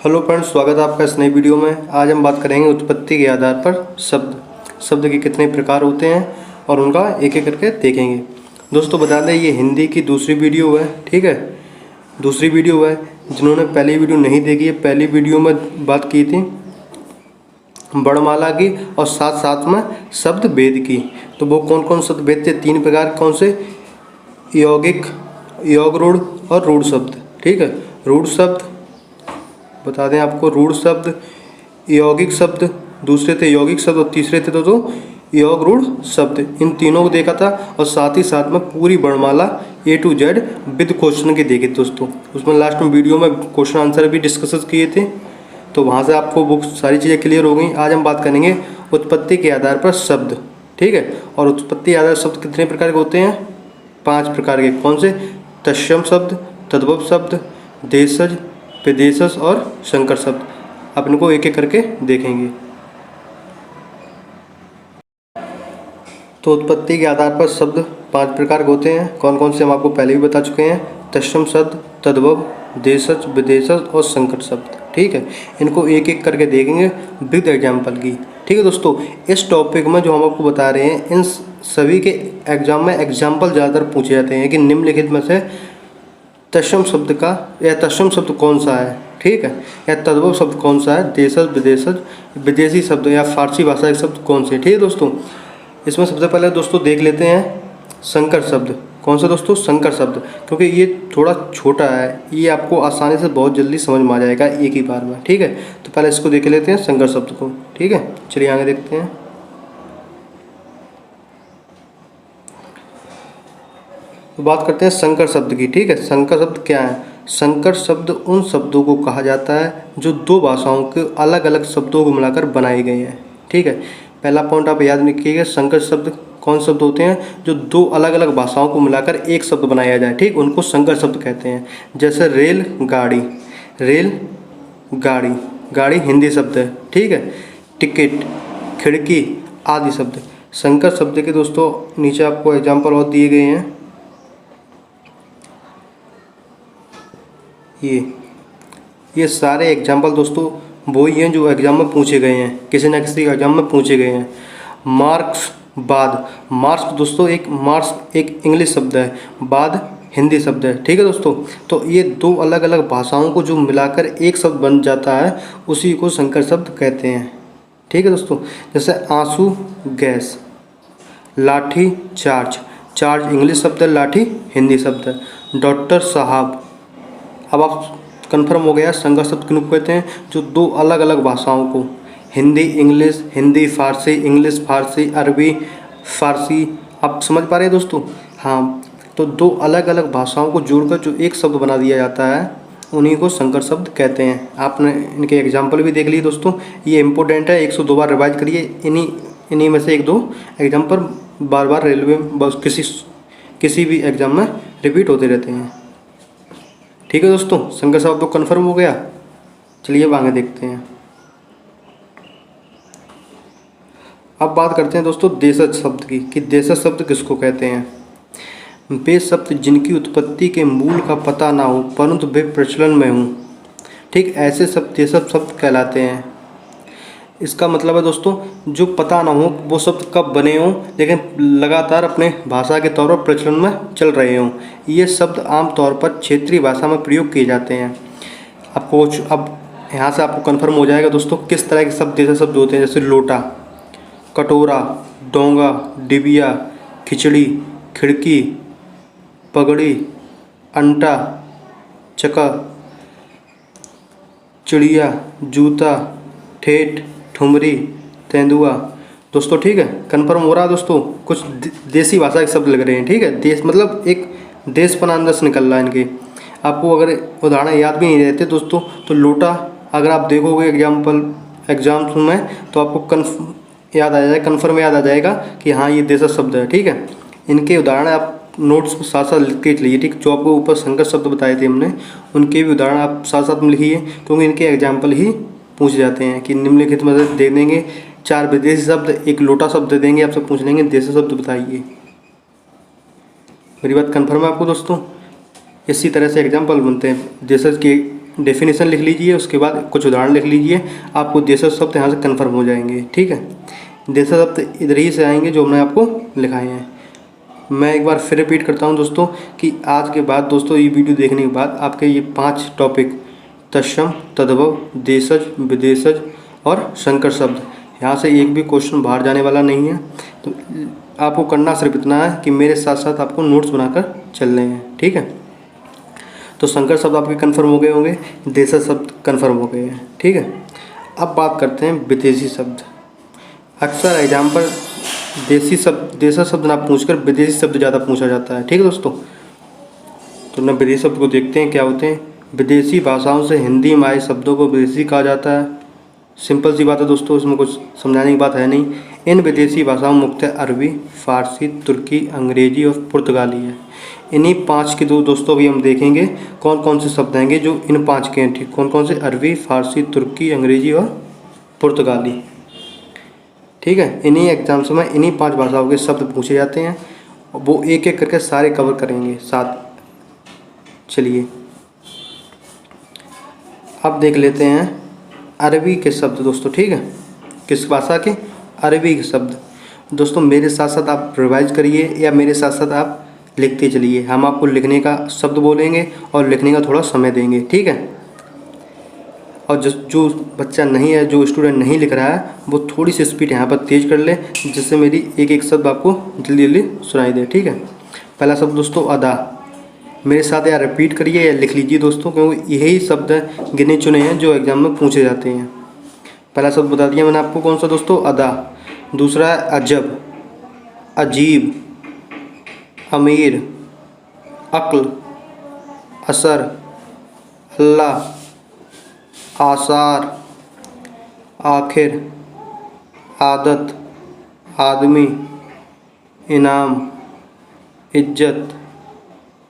Hello friends, स्वागत है आपका इस नई वीडियो में। आज हम बात करेंगे उत्पत्ति के आधार पर शब्द के कितने प्रकार होते हैं और उनका एक एक करके देखेंगे। दोस्तों बता दें, ये हिंदी की दूसरी वीडियो है, ठीक है। दूसरी वीडियो है। जिन्होंने पहली वीडियो नहीं देखी है, पहली वीडियो में बात की थी वर्णमाला की और साथ साथ में शब्द भेद की। तो वो कौन कौन शब्द भेद थे? 3 प्रकार। कौन से? यौगिक, योग रूढ़ और रूढ़ शब्द, ठीक है। रूढ़ शब्द बता दें आपको, रूढ़ शब्द, यौगिक शब्द, दूसरे थे यौगिक शब्द और तीसरे थे तो योग रूढ़ शब्द। इन तीनों को देखा था और साथ ही साथ में पूरी वर्णमाला A to Z with question की देखी दोस्तों। उसमें लास्ट में वीडियो में क्वेश्चन आंसर भी डिस्कस किए थे, तो वहाँ से आपको वो सारी चीज़ें क्लियर हो गई। आज हम बात करेंगे उत्पत्ति के आधार पर शब्द, ठीक है। और उत्पत्ति आधार शब्द कितने प्रकार के होते हैं? 5 प्रकार के। कौन से? तत्सम शब्द, तद्भव शब्द, देशज, विदेशज और संकर शब्द। अपन को एक एक करके देखेंगे। तो उत्पत्ति के आधार पर शब्द 5 प्रकार के होते हैं। कौन कौन से हम आपको पहले भी बता चुके हैं। तत्सम शब्द, तद्भव, देशज, विदेशज और संकर शब्द, ठीक है। इनको एक एक करके देखेंगे विद एग्जाम्पल की, ठीक है दोस्तों। इस टॉपिक में जो हम आपको बता रहे हैं, इन सभी के एग्जाम में एग्जाम्पल ज़्यादातर पूछे जाते हैं कि निम्नलिखित में से तत्सम शब्द का या तत्सम शब्द कौन सा है, ठीक है, या तद्भव शब्द कौन सा है, देशज, विदेशज, विदेशी शब्द या फारसी भाषा के शब्द कौन से, ठीक है दोस्तों। इसमें सबसे पहले दोस्तों देख लेते हैं संकर शब्द। कौन सा दोस्तों? संकर शब्द। क्योंकि ये थोड़ा छोटा है, ये आपको आसानी से बहुत जल्दी समझ में आ जाएगा एक ही बार में, ठीक है। तो पहले इसको देख लेते हैं संकर शब्द को, ठीक है। चलिए आगे देखते हैं। तो बात करते हैं संकर शब्द की, ठीक है। संकर शब्द क्या है? संकर शब्द उन शब्दों को कहा जाता है जो 2 भाषाओं के अलग अलग शब्दों को मिलाकर बनाए गए हैं, ठीक है। पहला पॉइंट आप याद रखिएगा, संकर शब्द कौन शब्द होते हैं जो 2 अलग अलग भाषाओं को मिलाकर एक शब्द बनाया जाए, ठीक, उनको संकर शब्द कहते हैं। जैसे रेल गाड़ी, रेल गाड़ी, गाड़ी हिंदी शब्द है, ठीक है। टिकट, खिड़की आदि शब्द संकर शब्द के दोस्तों। नीचे आपको एग्जाम्पल और दिए गए हैं। ये सारे एग्जाम्पल दोस्तों वही हैं जो एग्जाम में पूछे गए हैं, किसी न किसी एग्जाम में पूछे गए हैं। मार्क्स, बाद, मार्क्स दोस्तों मार्क्स एक इंग्लिश शब्द है, बाद हिंदी शब्द है, ठीक है दोस्तों। तो ये 2 अलग अलग भाषाओं को जो मिलाकर एक शब्द बन जाता है, उसी को संकर शब्द कहते हैं, ठीक है दोस्तों। जैसे आंसू गैस, लाठी चार्ज, चार्ज इंग्लिश शब्द है, लाठी हिंदी शब्द है। डॉक्टर साहब। अब आप कन्फर्म हो गया संकर शब्द किनको कहते हैं? जो 2 अलग अलग भाषाओं को, हिंदी इंग्लिश, हिंदी फारसी, इंग्लिश फारसी, अरबी फारसी, आप समझ पा रहे हैं दोस्तों? हाँ, तो 2 अलग अलग भाषाओं को जोड़कर जो एक शब्द बना दिया जाता है, उन्हीं को संकर शब्द कहते हैं। आपने इनके एग्जाम्पल भी देख लिए दोस्तों, ये इंपॉर्टेंट है, 102 बार रिवाइज करिए। इन्हीं में से 1-2 एग्जाम्पल बार बार रेलवे बस किसी भी एग्जाम में रिपीट होते रहते हैं, ठीक है दोस्तों। संकर शब्द तो कन्फर्म हो गया। चलिए अब आगे देखते हैं। अब बात करते हैं दोस्तों देशज शब्द की, कि देशज शब्द किसको कहते हैं। वे शब्द जिनकी उत्पत्ति के मूल का पता ना हो परंतु वे प्रचलन में हों, ठीक, ऐसे शब्द देशज शब्द कहलाते हैं। इसका मतलब है दोस्तों, जो पता ना हो वो शब्द कब बने हों, लेकिन लगातार अपने भाषा के तौर पर प्रचलन में चल रहे हों। ये शब्द आमतौर पर क्षेत्रीय भाषा में प्रयोग किए जाते हैं। आपको अब यहाँ से आपको कन्फर्म हो जाएगा दोस्तों किस तरह के शब्द देशज शब्द होते हैं। जैसे लोटा, कटोरा, डोंगा, डिबिया, खिचड़ी, खिड़की, पगड़ी, अंटा, चका, चिड़िया, जूता, ठेठ, ठुमरी, तेंदुआ दोस्तों, ठीक है। कन्फर्म हो रहा है दोस्तों। कुछ देसी भाषा के शब्द लग रहे हैं, ठीक है। देश मतलब एक देशपना अंदर से निकल रहा है इनके। आपको अगर उदाहरण याद भी नहीं रहते दोस्तों, तो लोटा अगर आप देखोगे एग्जाम्स में, तो आपको कन्फर्म याद आ जाएगा कि हाँ ये देशज शब्द है, ठीक है। इनके उदाहरण आप नोट्स को साथ साथ लिख के चलिए, ठीक। जो आपको ऊपर संकर शब्द बताए थे हमने, उनके भी उदाहरण आप साथ साथ में लिखिए, क्योंकि इनके एग्जाम्पल ही पूछ जाते हैं। कि निम्नलिखित में दे देंगे 4 विदेशी शब्द, 1 लोटा शब्द दे देंगे, आपसे पूछ लेंगे देशी शब्द बताइए। मेरी बात कन्फर्म है आपको दोस्तों? इसी तरह से एग्जाम्पल बनते हैं देशज के डेफिनेशन लिख लीजिए, उसके बाद कुछ उदाहरण लिख लीजिए, आपको देशज शब्द यहाँ से कन्फर्म हो जाएंगे। ठीक है, देशज शब्द इधर ही से आएंगे जो हमने आपको लिखाए हैं। मैं एक बार फिर रिपीट करता हूँ दोस्तों कि आज के बाद दोस्तों ये वीडियो देखने के बाद आपके ये 5 टॉपिक तत्सम, तद्भव, देशज, विदेशज और संकर शब्द, यहाँ से एक भी क्वेश्चन बाहर जाने वाला नहीं है। तो आपको करना सिर्फ इतना है कि मेरे साथ साथ आपको नोट्स बनाकर चलने हैं। ठीक है, तो संकर शब्द आपके कन्फर्म हो गए होंगे, देशज शब्द कन्फर्म हो गए हैं। ठीक है, अब बात करते हैं विदेशी शब्द। अक्सर एग्जाम पर देशज शब्द ना पूछकर विदेशी शब्द ज़्यादा पूछा जाता है। ठीक है दोस्तों, तो ना विदेशी शब्द को देखते हैं क्या होते हैं। विदेशी भाषाओं से हिंदी में आए शब्दों को विदेशी कहा जाता है। सिंपल सी बात है दोस्तों, इसमें कुछ समझाने की बात है नहीं। इन विदेशी भाषाओं में मुख्यतः अरबी, फारसी, तुर्की, अंग्रेजी और पुर्तगाली है। इन्हीं 5 के दोस्तों भी हम देखेंगे कौन कौन से शब्द आएंगे जो इन 5 के हैं। ठीक, कौन कौन से? अरबी, फारसी, तुर्की, अंग्रेजी और पुर्तगाली। ठीक है, इन्हीं एग्जाम्स में इन्हीं 5 भाषाओं के शब्द पूछे जाते हैं, वो एक एक करके सारे कवर करेंगे साथ। चलिए अब देख लेते हैं अरबी के शब्द दोस्तों। ठीक है, किस भाषा के? अरबी के शब्द। दोस्तों मेरे साथ साथ आप रिवाइज करिए या मेरे साथ साथ आप लिखते चलिए। हम आपको लिखने का शब्द बोलेंगे और लिखने का थोड़ा समय देंगे। ठीक है, और जो बच्चा नहीं है, जो स्टूडेंट नहीं लिख रहा है, वो थोड़ी सी स्पीड यहाँ पर तेज़ कर ले, जिससे मेरी एक एक शब्द आपको जल्दी जल्दी सुनाई दे। ठीक है, पहला शब्द दोस्तों अदा। मेरे साथ या रिपीट करिए या लिख लीजिए दोस्तों, क्योंकि यही शब्द गिने चुने हैं जो एग्जाम में पूछे जाते हैं। पहला शब्द बता दिया मैंने आपको, कौन सा दोस्तों? अदा। दूसरा है अजब, अजीब, अमीर, अक्ल, असर, अल्लाह, आसार, आखिर, आदत, आदमी, इनाम, इज्जत,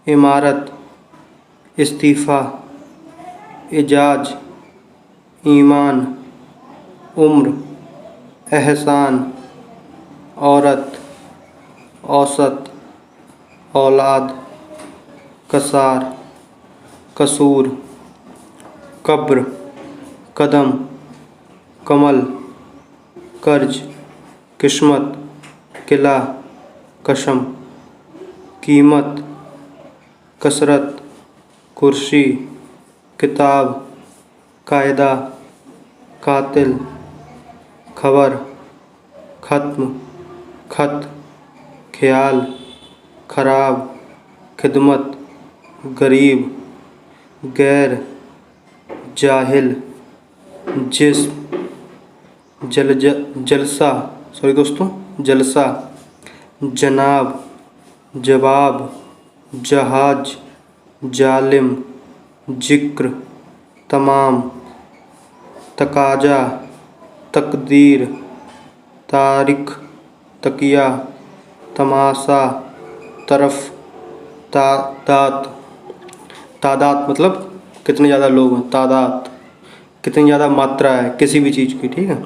इमारत, इस्तीफ़ा, एजाज, ईमान, उम्र, एहसान, औरत, औसत, औलाद, कसार, कसूर, कब्र, कदम, कमल, कर्ज, किस्मत, किला, कसम, कीमत, कसरत, कुर्सी, किताब, कायदा, कातिल, खबर, ख़त्म, खत, ख्याल, खराब, खिदमत, गरीब, गैर, जाहिल, जिस्म, जलसा, सॉरी दोस्तों, जलसा, जनाब, जवाब, जहाज, जालिम, जिक्र, तमाम, तकाजा, तकदीर, तारीख, तकिया, तमाशा, तरफ, तादात। तादात मतलब कितने ज़्यादा लोग हैं, तादात कितनी ज़्यादा मात्रा है किसी भी चीज़ की। ठीक है,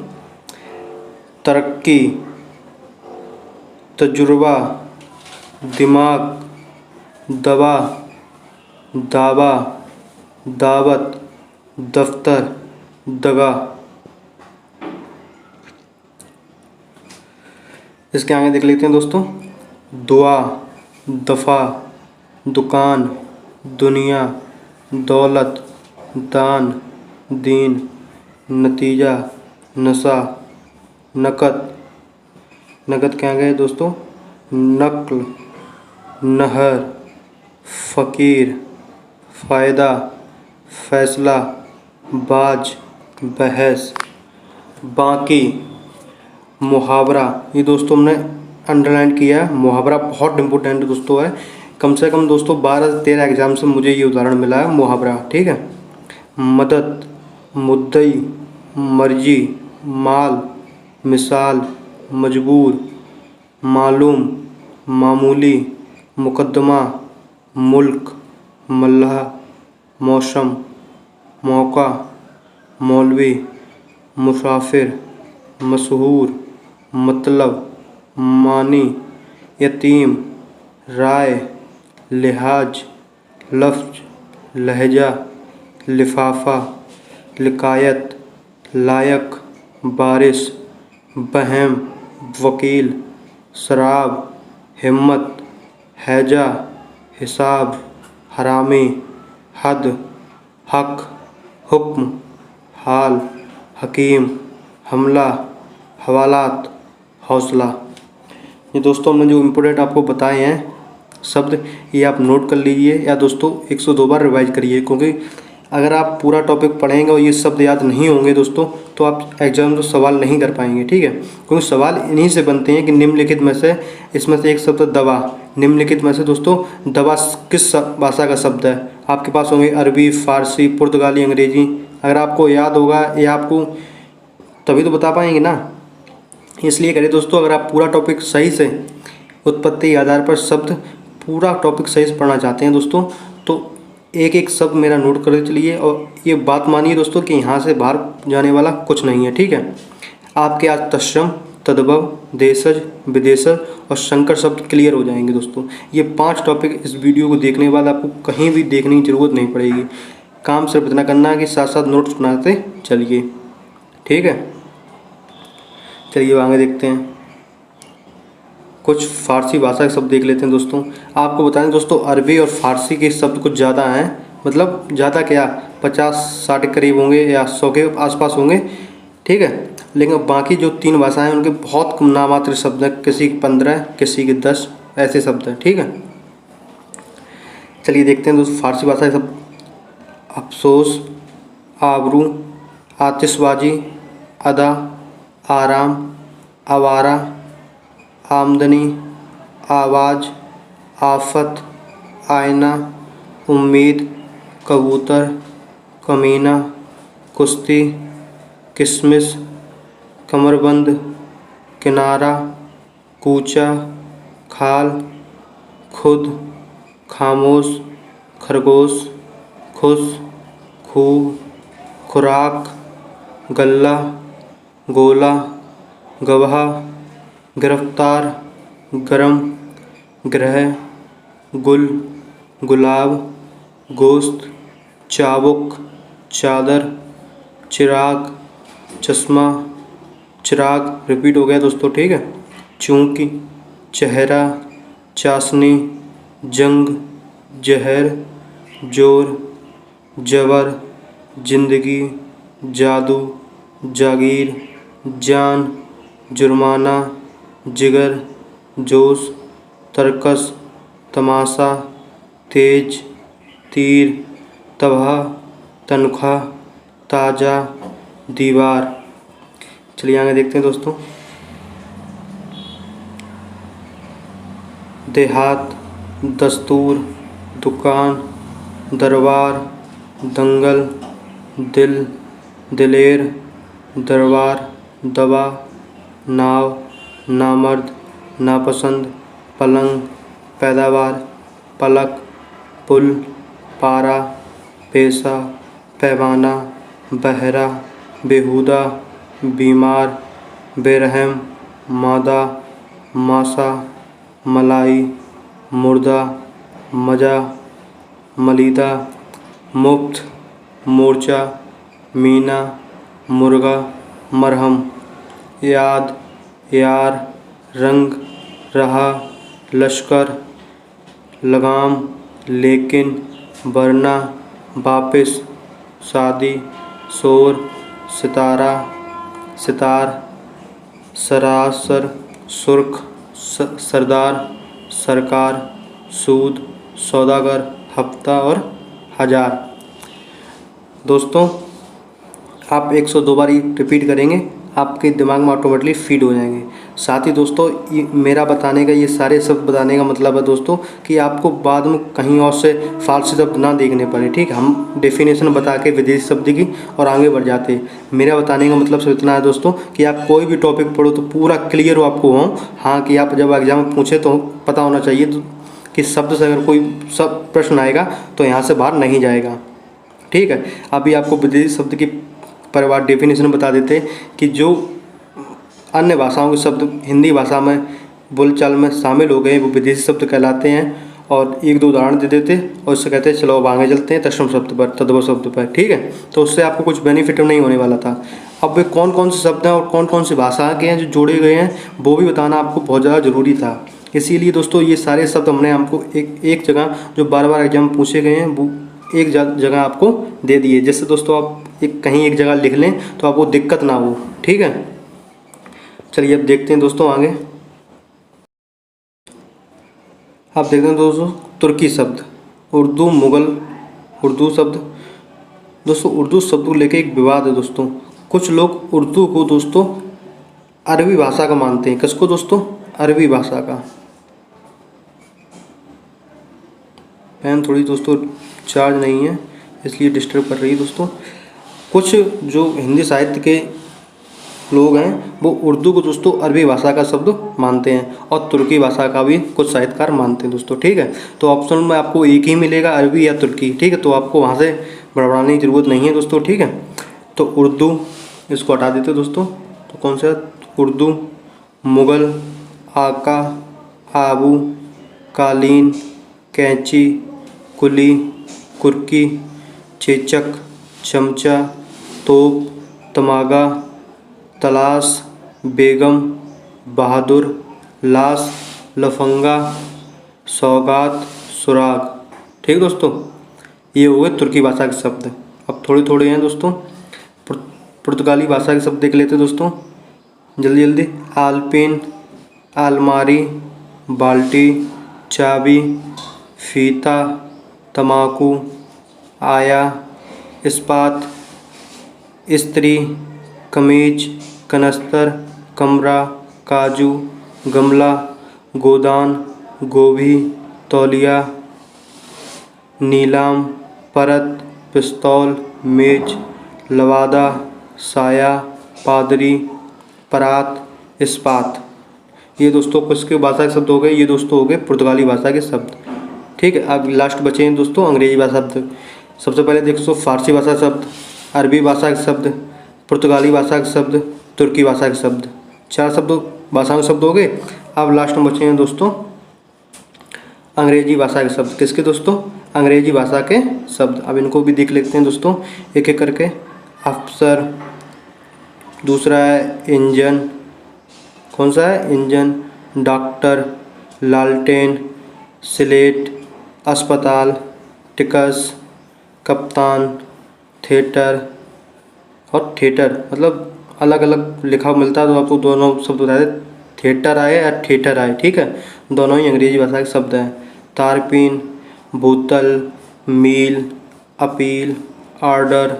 तरक्की, तजुर्बा, दिमाग, दवा, दावा, दावत, दफ्तर, दगा। इसके आगे देख लेते हैं दोस्तों, दुआ, दफ़ा, दुकान, दुनिया, दौलत, दान, दीन, नतीजा, नशा, नकद। नकद क्या गए दोस्तों? नक्ल, नहर, फ़कीर, फ़ायदा, फ़ैसला, बाज, बहस, बाकी, मुहावरा। ये दोस्तों हमने अंडरलाइन किया है, मुहावरा बहुत इम्पोर्टेंट दोस्तों है। कम से कम दोस्तों 12 से 13 एग्जाम से मुझे ये उदाहरण मिला है, मुहावरा। ठीक है, मदद, मुद्दई, मर्जी, माल, मिसाल, मजबूर, मालूम, मामूली, मुकदमा, मुल्क, मल्लाह, मौसम, मौका, मौलवी, मुसाफिर, मशहूर, मतलब, मानी, यतीम, राय, लिहाज, लफ्ज, लहजा, लिफाफा, लिकायत, लायक, बारिश, बहम, वकील, शराब, हिम्मत, हैजा, हिसाब, हरामी, हद, हक, हुक्म, हाल, हकीम, हमला, हवालात, हौसला। ये दोस्तों हमने जो इम्पोर्टेंट आपको बताए हैं शब्द, ये आप नोट कर लीजिए या दोस्तों 102 बार रिवाइज करिए, क्योंकि अगर आप पूरा टॉपिक पढ़ेंगे और ये शब्द याद नहीं होंगे दोस्तों तो आप एग्जाम में सवाल नहीं कर पाएंगे, ठीक है। क्योंकि सवाल इन्हीं से बनते हैं कि निम्नलिखित में से, इसमें से एक शब्द दवा, निम्नलिखित में से दोस्तों दवा किस भाषा का शब्द है। आपके पास होंगे अरबी, फारसी, पुर्तगाली, अंग्रेजी। अगर आपको याद होगा या आपको तभी तो बता पाएंगे ना, इसलिए करिए दोस्तों। अगर आप पूरा टॉपिक सही से उत्पत्ति के आधार पर शब्द पूरा टॉपिक सही से पढ़ना चाहते हैं दोस्तों तो एक एक शब्द मेरा नोट कर चलिए और ये बात मानिए दोस्तों कि यहाँ से बाहर जाने वाला कुछ नहीं है, ठीक है। आपके आज तत्सम, तद्भव, देशज, विदेशज और संकर शब्द क्लियर हो जाएंगे दोस्तों। ये 5 टॉपिक इस वीडियो को देखने के बाद आपको कहीं भी देखने की ज़रूरत नहीं पड़ेगी। काम सिर्फ इतना करना है कि साथ साथ नोट्स बनाते चलिए, ठीक है। चलिए आगे देखते हैं, कुछ फारसी भाषा के शब्द देख लेते हैं दोस्तों। आपको बता दें दोस्तों अरबी और फारसी के शब्द कुछ ज़्यादा हैं, मतलब ज़्यादा क्या 50-60 के करीब होंगे या 100 के आसपास होंगे, ठीक है। लेकिन बाकी जो 3 भाषाएं हैं उनके बहुत कम नामात्र शब्द हैं, किसी के 15, किसी के 10 ऐसे शब्द हैं, ठीक है। चलिए देखते हैं दोस्तों फारसी भाषा के शब्द। अफसोस, आबरू, आतिशबाजी, अदा, आराम, आवारा, आमदनी, आवाज़, आफत, आईना, उम्मीद, कबूतर, कमीना, कुश्ती, किशमिश, कमरबंद, किनारा, कूचा, खाल, खुद, खामोश, खरगोश, खुश, खूब, खुराक, गल्ला, गोला, गवाह, गिरफ्तार, गरम, ग्रह, गुल, गुलाब, गोश्त, चाबुक, चादर, चिराग, चश्मा, चिराग रिपीट हो गया दोस्तों, ठीक है। चूंकि, चेहरा, चाशनी, जंग, जहर, जोर, जबर, जिंदगी, जादू, जागीर, जान, जुर्माना, जिगर, जोश, तरकस, तमाशा, तेज, तीर, तबाह, तनख्वाह, ताज़ा, दीवार। चलिए आगे देखते हैं दोस्तों। देहात, दस्तूर, दुकान, दरबार, दंगल, दिल, दिलेर, दरबार, दवा, नाव, नामर्द, नापसंद, पलंग, पैदावार, पलक, पुल, पारा, पेशा, पैमाना, बहरा, बेहुदा, बीमार, बेरहम, मादा, मासा, मलाई, मुर्दा, मजा, मलीदा, मुफ्त, मोर्चा, मीना, मुर्गा, मरहम, याद, यार, रंग, रहा, लश्कर, लगाम, लेकिन, वरना, वापिस, शादी, शोर, सितारा, सितार, सरासर, सुर्ख, सरदार, सरकार, सूद, सौदागर, हफ्ता और हज़ार। दोस्तों आप 102 बार रिपीट करेंगे, आपके दिमाग में ऑटोमेटिकली फीड हो जाएंगे। साथ ही दोस्तों ये मेरा बताने का, ये सारे शब्द बताने का मतलब है दोस्तों कि आपको बाद में कहीं और से फारसी शब्द ना देखने पड़े, ठीक है। हम डेफिनेशन बता के विदेशी शब्द की और आगे बढ़ जाते हैं। मेरा बताने का मतलब सिर्फ इतना है दोस्तों कि आप कोई भी टॉपिक पढ़ो तो पूरा क्लियर हो आपको हो, हाँ कि आप जब एग्जाम में पूछे तो पता होना चाहिए तो कि शब्द से अगर कोई सब प्रश्न आएगा तो यहाँ से बाहर नहीं जाएगा, ठीक है। अभी आपको विदेशी शब्द की परिवार डेफिनेशन बता देते हैं कि जो अन्य भाषाओं के शब्द हिंदी भाषा में बोलचाल में शामिल हो गए वो विदेशी शब्द कहलाते हैं और एक दो उदाहरण दे देते और उससे कहते चलो अब आगे चलते हैं तत्सम शब्द पर, तद्भव शब्द पर, ठीक है। तो उससे आपको कुछ बेनिफिट नहीं होने वाला था। अब वे कौन कौन से शब्द हैं और कौन कौन सी भाषा के हैं जो जोड़े गए हैं वो भी बताना आपको बहुत ज़्यादा ज़रूरी था। इसीलिए दोस्तों ये सारे शब्द हमने आपको एक जगह जो बार बार एग्जाम में पूछे गए हैं वो एक जगह आपको दे दिए, जिससे दोस्तों आप कहीं एक जगह लिख लें तो आपको दिक्कत ना हो, ठीक है। चलिए अब देखते हैं दोस्तों आगे। आप देखते हैं दोस्तों तुर्की शब्द, उर्दू, मुग़ल, उर्दू शब्द। दोस्तों उर्दू शब्द को लेके एक विवाद है दोस्तों। कुछ लोग उर्दू को दोस्तों अरबी भाषा का मानते हैं। किसको दोस्तों? अरबी भाषा का। पेन थोड़ी दोस्तों चार्ज नहीं है इसलिए डिस्टर्ब कर रही है दोस्तों। कुछ जो हिंदी साहित्य के लोग हैं वो उर्दू को दोस्तों अरबी भाषा का शब्द मानते हैं और तुर्की भाषा का भी कुछ साहित्यकार मानते हैं दोस्तों, ठीक है। तो ऑप्शन में आपको एक ही मिलेगा, अरबी या तुर्की, ठीक है। तो आपको वहाँ से बड़बड़ाने की ज़रूरत नहीं है दोस्तों, ठीक है। तो उर्दू इसको हटा देते दोस्तों। तो कौन सा? उर्दू, मुग़ल, आका, आबू, कालीन, कैंची, कुली, कुर्की, चेचक, चमचा, तोप, तमागा, तलाश, बेगम, बहादुर, लाश, लफंगा, सौगात, सुराग, ठीक दोस्तों। ये हो गए तुर्की भाषा के शब्द। अब थोड़े थोड़े हैं दोस्तों। पुर्तगाली भाषा के शब्द देख लेते हैं दोस्तों जल्दी जल्दी। आलपिन, अलमारी, बाल्टी, चाबी, फीता, तम्बाकू, आया, इस्पात, इस्त्री, कमीज, कनस्तर, कमरा, काजू, गमला, गोदान, गोभी, तौलिया, नीलाम, परत, पिस्तौल, मेज, लवादा, साया, पादरी, परात, इस्पात। ये दोस्तों किसके भाषा के शब्द हो गए? ये दोस्तों हो गए पुर्तगाली भाषा के शब्द, ठीक है। अब लास्ट बचे हैं दोस्तों अंग्रेजी भाषा शब्द। सबसे पहले देखो फारसी भाषा शब्द, अरबी भाषा के शब्द, पुर्तगाली भाषा के शब्द, तुर्की भाषा के शब्द। 4 शब्द भाषाओं के शब्द हो गए। अब लास्ट में बचे हैं दोस्तों अंग्रेजी भाषा के शब्द। किसके दोस्तों? अंग्रेजी भाषा के शब्द। अब इनको भी देख लेते हैं दोस्तों एक एक करके। अफसर, दूसरा है इंजन, कौन सा है? इंजन, डॉक्टर, लालटेन, स्लेट, अस्पताल, टिकस, कप्तान, थिएटर। और थिएटर मतलब अलग अलग लिखा मिलता है तो आपको दोनों शब्द बताए, थिएटर आए या थिएटर आए, ठीक है। दोनों ही अंग्रेजी भाषा के शब्द हैं। तारपीन, बोतल, mile, appeal, order,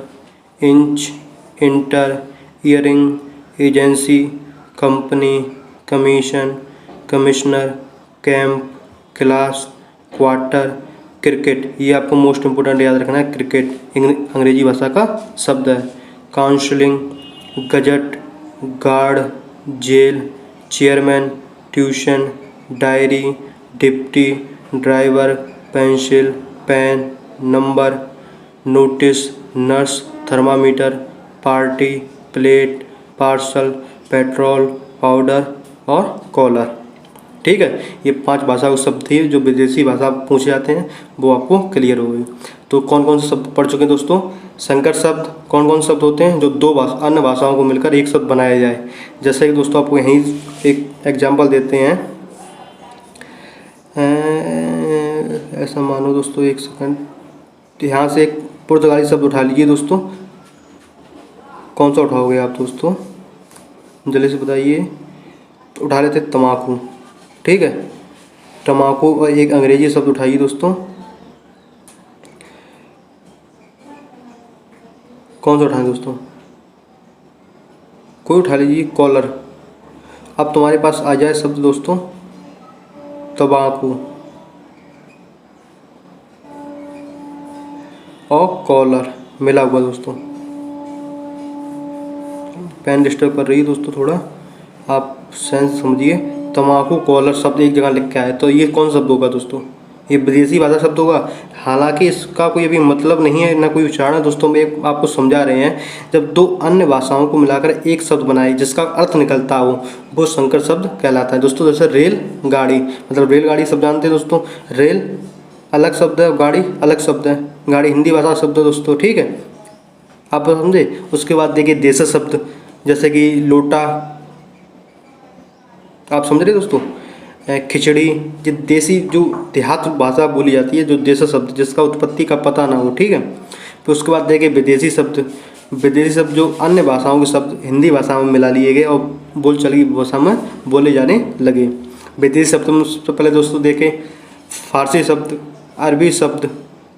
inch, inter, earring, agency, company, commission, commissioner, camp, class, quarter, cricket. ये आपको मोस्ट इम्पोर्टेंट याद रखना है, क्रिकेट अंग्रेजी भाषा का शब्द है। Counselling, gazette, guard, jail, chairman, tuition, diary, deputy, driver, pencil, pen, number, notice, nurse, thermometer, party, plate, parcel, petrol, powder और कॉलर, ठीक है। ये 5 भाषा के शब्द थे जो विदेशी भाषा पूछे जाते हैं, वो आपको क्लियर हो गई। तो कौन कौन से शब्द पढ़ चुके हैं दोस्तों? संकर शब्द कौन कौन से शब्द होते हैं जो 2 अन्य भाषाओं को मिलकर एक शब्द बनाया जाए। जैसे कि दोस्तों आपको यहीं एक एग्जाम्पल देते हैं। ऐसा मानो दोस्तों, एक सेकंड, यहाँ से एक पुर्तगाली शब्द उठा लीजिए दोस्तों। कौन सा उठाओगे आप दोस्तों? जल्दी से बताइए। उठा लेते तम्बाकू, ठीक है। तम्बाकू। और एक अंग्रेजी शब्द उठाइए दोस्तों। कौन सा उठाएं दोस्तों? कोई उठा लीजिए। कॉलर। अब तुम्हारे पास आ जाए शब्द दोस्तों तम्बाकू और कॉलर मिला हुआ दोस्तों। पेन डिस्टर्ब कर रही है दोस्तों थोड़ा, आप सेंस समझिए। तम्बाकू, कॉलर शब्द एक जगह लिख के आए तो ये कौन शब्द होगा दोस्तों? ये विदेशी भाषा शब्द होगा। हालांकि इसका कोई अभी मतलब नहीं है, ना कोई उच्चारण है दोस्तों, में आपको समझा रहे हैं। जब दो अन्य भाषाओं को मिलाकर एक शब्द बनाए जिसका अर्थ निकलता हो वो संकर शब्द कहलाता है दोस्तों। जैसे रेल गाड़ी, मतलब रेलगाड़ी शब्द जानते हैं दोस्तों, रेल अलग शब्द है, गाड़ी अलग शब्द है। गाड़ी हिंदी भाषा शब्द है दोस्तों, ठीक है, आप समझे। उसके बाद देखिए देशज शब्द, जैसे कि लोटा, आप समझ रहे दोस्तों। खिचड़ी, ये देसी जो देहात भाषा बोली जाती है, जो देशज शब्द जिसका उत्पत्ति का पता ना हो, ठीक है। फिर उसके बाद देखिए विदेशी शब्द। विदेशी शब्द जो अन्य भाषाओं के शब्द हिंदी भाषा में मिला लिए गए और बोलचाल की भाषा में बोले जाने लगे। विदेशी शब्द में सबसे पहले दोस्तों देखें फारसी शब्द, अरबी शब्द,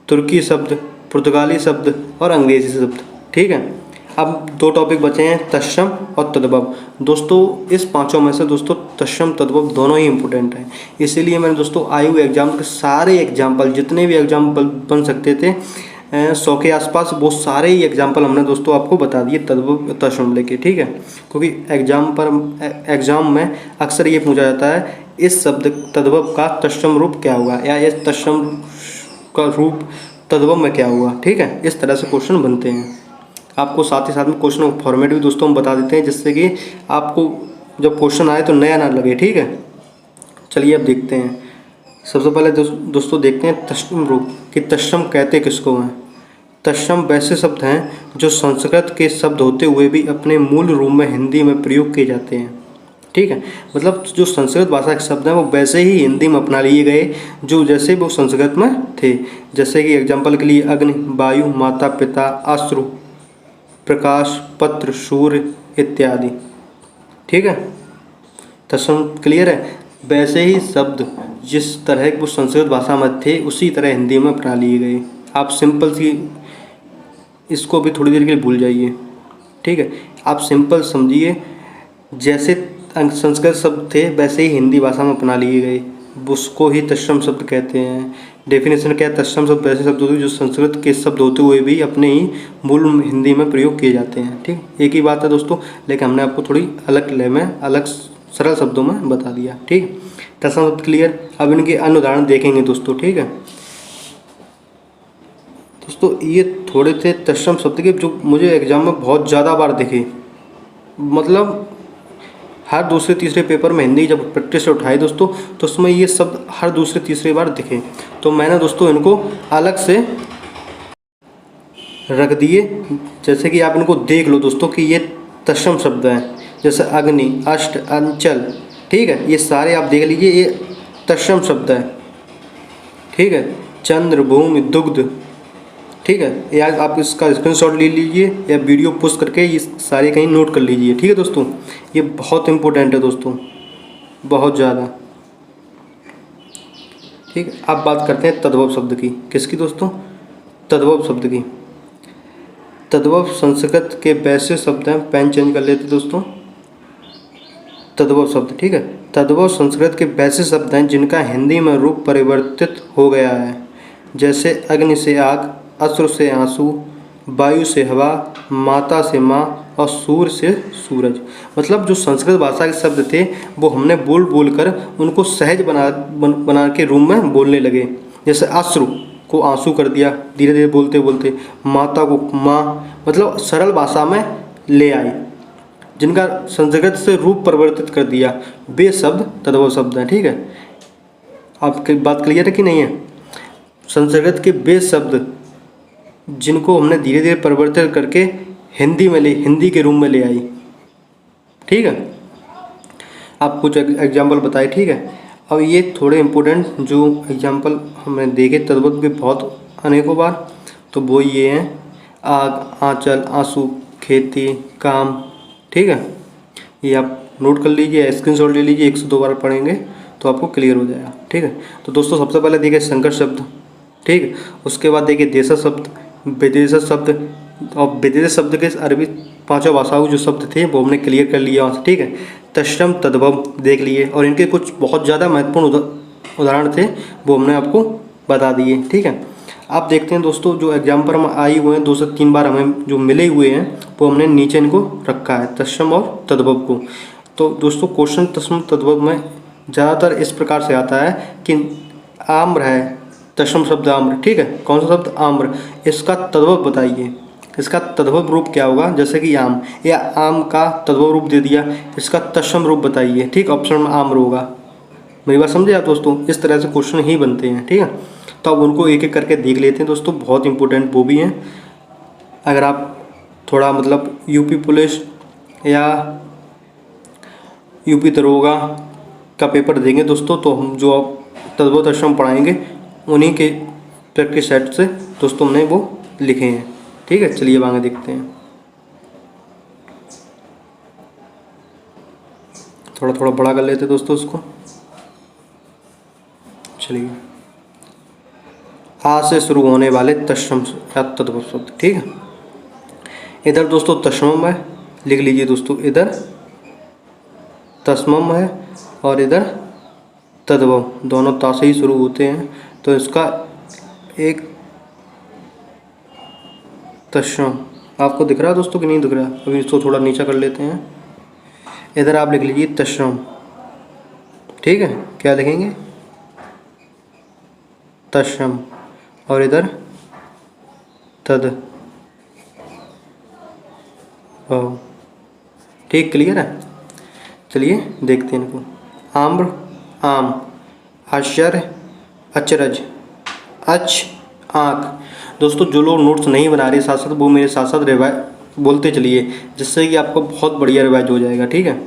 तुर्की शब्द, पुर्तगाली शब्द और अंग्रेजी शब्द, ठीक है। अब दो टॉपिक बचे हैं, तत्सम और तद्भव। दोस्तों इस पांचों में से दोस्तों तत्सम तद्भव दोनों ही इंपॉर्टेंट हैं। इसीलिए मैंने दोस्तों आयु एग्जाम के सारे एग्जाम्पल, जितने भी एग्जाम्पल बन सकते थे 100 के आसपास, वो सारे ही एग्जाम्पल हमने दोस्तों आपको बता दिए तद्भव तत्सम लेके, ठीक है। क्योंकि एग्जाम में अक्सर ये पूछा जाता है इस शब्द तद्भव का तत्सम रूप क्या होगा, या इस तत्सम का रूप तद्भव में क्या हुआ, ठीक है। इस तरह से क्वेश्चन बनते हैं। आपको साथ ही साथ में क्वेश्चन फॉर्मेट भी दोस्तों हम बता देते हैं, जिससे कि आपको जब क्वेश्चन आए तो नया ना लगे, ठीक है। चलिए अब देखते हैं। सबसे पहले दोस्तों देखते हैं तत्सम रूप कि तत्सम कहते किसको हैं। तत्सम वैसे शब्द हैं जो संस्कृत के शब्द होते हुए भी अपने मूल रूप में हिंदी में प्रयोग किए जाते हैं, ठीक है। मतलब जो संस्कृत भाषा के शब्द हैं वो वैसे ही हिंदी में अपना लिए गए जो जैसे वो संस्कृत में थे। जैसे कि एग्जाम्पल के लिए अग्नि, वायु, माता पिता, अश्रु, प्रकाश, पत्र, सूर्य इत्यादि, ठीक है। तत्सम क्लियर है। वैसे ही शब्द जिस तरह वो संस्कृत भाषा में थे उसी तरह हिंदी में अपना लिए गए। आप सिंपल सी इसको भी थोड़ी देर के लिए भूल जाइए, ठीक है। आप सिंपल समझिए, जैसे संस्कृत शब्द थे वैसे ही हिंदी भाषा में अपना लिए गए, उसको ही तत्सम शब्द कहते हैं। डेफिनेशन क्या है, तत्सम शब्द वैसे शब्द होते हैं जो संस्कृत के शब्द होते हुए भी अपने ही मूल हिंदी में प्रयोग किए जाते हैं, ठीक। एक ही बात है दोस्तों, लेकिन हमने आपको थोड़ी अलग ले में अलग सरल शब्दों में बता दिया, ठीक। तत्सम शब्द क्लियर। अब इनके अन्य उदाहरण देखेंगे दोस्तों, ठीक है। दोस्तों ये थोड़े थे तत्सम शब्द के जो मुझे एग्जाम में बहुत ज़्यादा बार दिखे, मतलब हर दूसरे तीसरे पेपर में हिंदी जब प्रैक्टिस से उठाई दोस्तों तो उसमें ये शब्द हर दूसरे तीसरे बार दिखे। तो मैंने दोस्तों इनको अलग से रख दिए, जैसे कि आप इनको देख लो दोस्तों कि ये तत्सम शब्द हैं। जैसे अग्नि, अष्ट, अंचल, ठीक है, ये सारे आप देख लीजिए, ये तत्सम शब्द है, ठीक है। चंद्र, भूमि, दुग्ध, ठीक है। या आप इसका स्क्रीनशॉट ले लीजिए या वीडियो पोस्ट करके ये सारे कहीं नोट कर लीजिए, ठीक है दोस्तों। ये बहुत इंपॉर्टेंट है दोस्तों, बहुत ज़्यादा, ठीक है। अब बात करते हैं तद्भव शब्द की। किसकी दोस्तों? तद्भव शब्द की। तद्भव संस्कृत के वैसे शब्द हैं, पेन चेंज कर लेते दोस्तों। तद्भव शब्द, ठीक है। तद्भव संस्कृत के वैसे शब्द हैं जिनका हिंदी में रूप परिवर्तित हो गया है, जैसे अग्नि से आग, अश्रु से आंसू, वायु से हवा, माता से माँ और सूर्य से सूरज। मतलब जो संस्कृत भाषा के शब्द थे वो हमने बोल बोल कर उनको सहज बना के रूप में बोलने लगे। जैसे अश्रु को आंसू कर दिया धीरे धीरे बोलते बोलते, माता को माँ, मतलब सरल भाषा में ले आए, जिनका संस्कृत से रूप परिवर्तित कर दिया, वे शब्द तद्भव शब्द हैं, ठीक है। आपकी बात क्लियर है कि नहीं है? संस्कृत के वे शब्द जिनको हमने धीरे धीरे परिवर्तित करके हिंदी के रूप में ले आई, ठीक है। आप कुछ एग्जाम्पल बताए, ठीक है। अब ये थोड़े इम्पोर्टेंट जो एग्जाम्पल हमने देखे तद्भव के बहुत अनेकों बार, तो वो ये हैं आग, आंचल, आंसू, खेती, काम, ठीक है। ये आप नोट कर लीजिए, स्क्रीनशॉट ले लीजिए, 102 बार पढ़ेंगे तो आपको क्लियर हो जाएगा, ठीक है। तो दोस्तों सबसे पहले देखिए संकर शब्द, ठीक है। उसके बाद देखिए देशज शब्द, विदेशज शब्द, और विदेश शब्द के अरबी पांचों भाषाओं जो शब्द थे वो हमने क्लियर कर लिया, ठीक है। तत्सम तद्भव देख लिए, और इनके कुछ बहुत ज़्यादा महत्वपूर्ण उदाहरण थे वो हमने आपको बता दिए, ठीक है। आप देखते हैं दोस्तों जो एग्जाम पर हम आए हुए हैं 2 से 3 बार हमें जो मिले हुए हैं वो हमने नीचे इनको रखा है, तत्सम और तद्भव को। तो दोस्तों क्वेश्चन तत्सम तद्भव में ज़्यादातर इस प्रकार से आता है कि आम्र है, तत्सम शब्द आम्र, ठीक है। कौन सा शब्द? आम्र। इसका तद्भव बताइए, इसका तद्भव रूप क्या होगा? जैसे कि आम, या आम का तद्भव रूप दे दिया, इसका तत्सम रूप बताइए, ठीक। ऑप्शन में आम्र होगा। मेरी बात समझे आप दोस्तों? इस तरह से क्वेश्चन ही बनते हैं, ठीक है। तो अब उनको एक एक करके देख लेते हैं दोस्तों, बहुत इंपॉर्टेंट वो भी हैं। अगर आप थोड़ा मतलब यूपी पुलिस या यूपी दरोगा का पेपर देंगे दोस्तों, तो हम जो तद्भव तत्सम पढ़ाएंगे उन्हीं के प्रैक्टिस सेट से दोस्तों हमने वो लिखे हैं, ठीक है। चलिए आगे देखते हैं। थोड़ा थोड़ा बड़ा कर लेते हैं दोस्तों उसको। चलिए, आ से शुरू होने वाले तत्सम या तद्भव शब्द, ठीक है। इधर दोस्तों तत्सम है, लिख लीजिए दोस्तों, इधर तत्सम है और इधर तद्भव, दोनों ता से ही शुरू होते हैं। तो इसका एक तत्सम आपको दिख रहा है दोस्तों कि नहीं दिख रहा? अभी इसको थोड़ा नीचा कर लेते हैं। इधर आप लिख लीजिए तत्सम, ठीक है। क्या लिखेंगे? तत्सम। और इधर तद, ठीक, क्लियर है। चलिए देखते हैं इनको। आम्र, आम। आश्चर्य, अचरज। अच, आँख। दोस्तों जो लोग नोट्स नहीं बना रहे साथ साथ, वो मेरे साथ साथ रिवाइज बोलते चलिए, जिससे कि आपको बहुत बढ़िया रिवाइज हो जाएगा, ठीक है।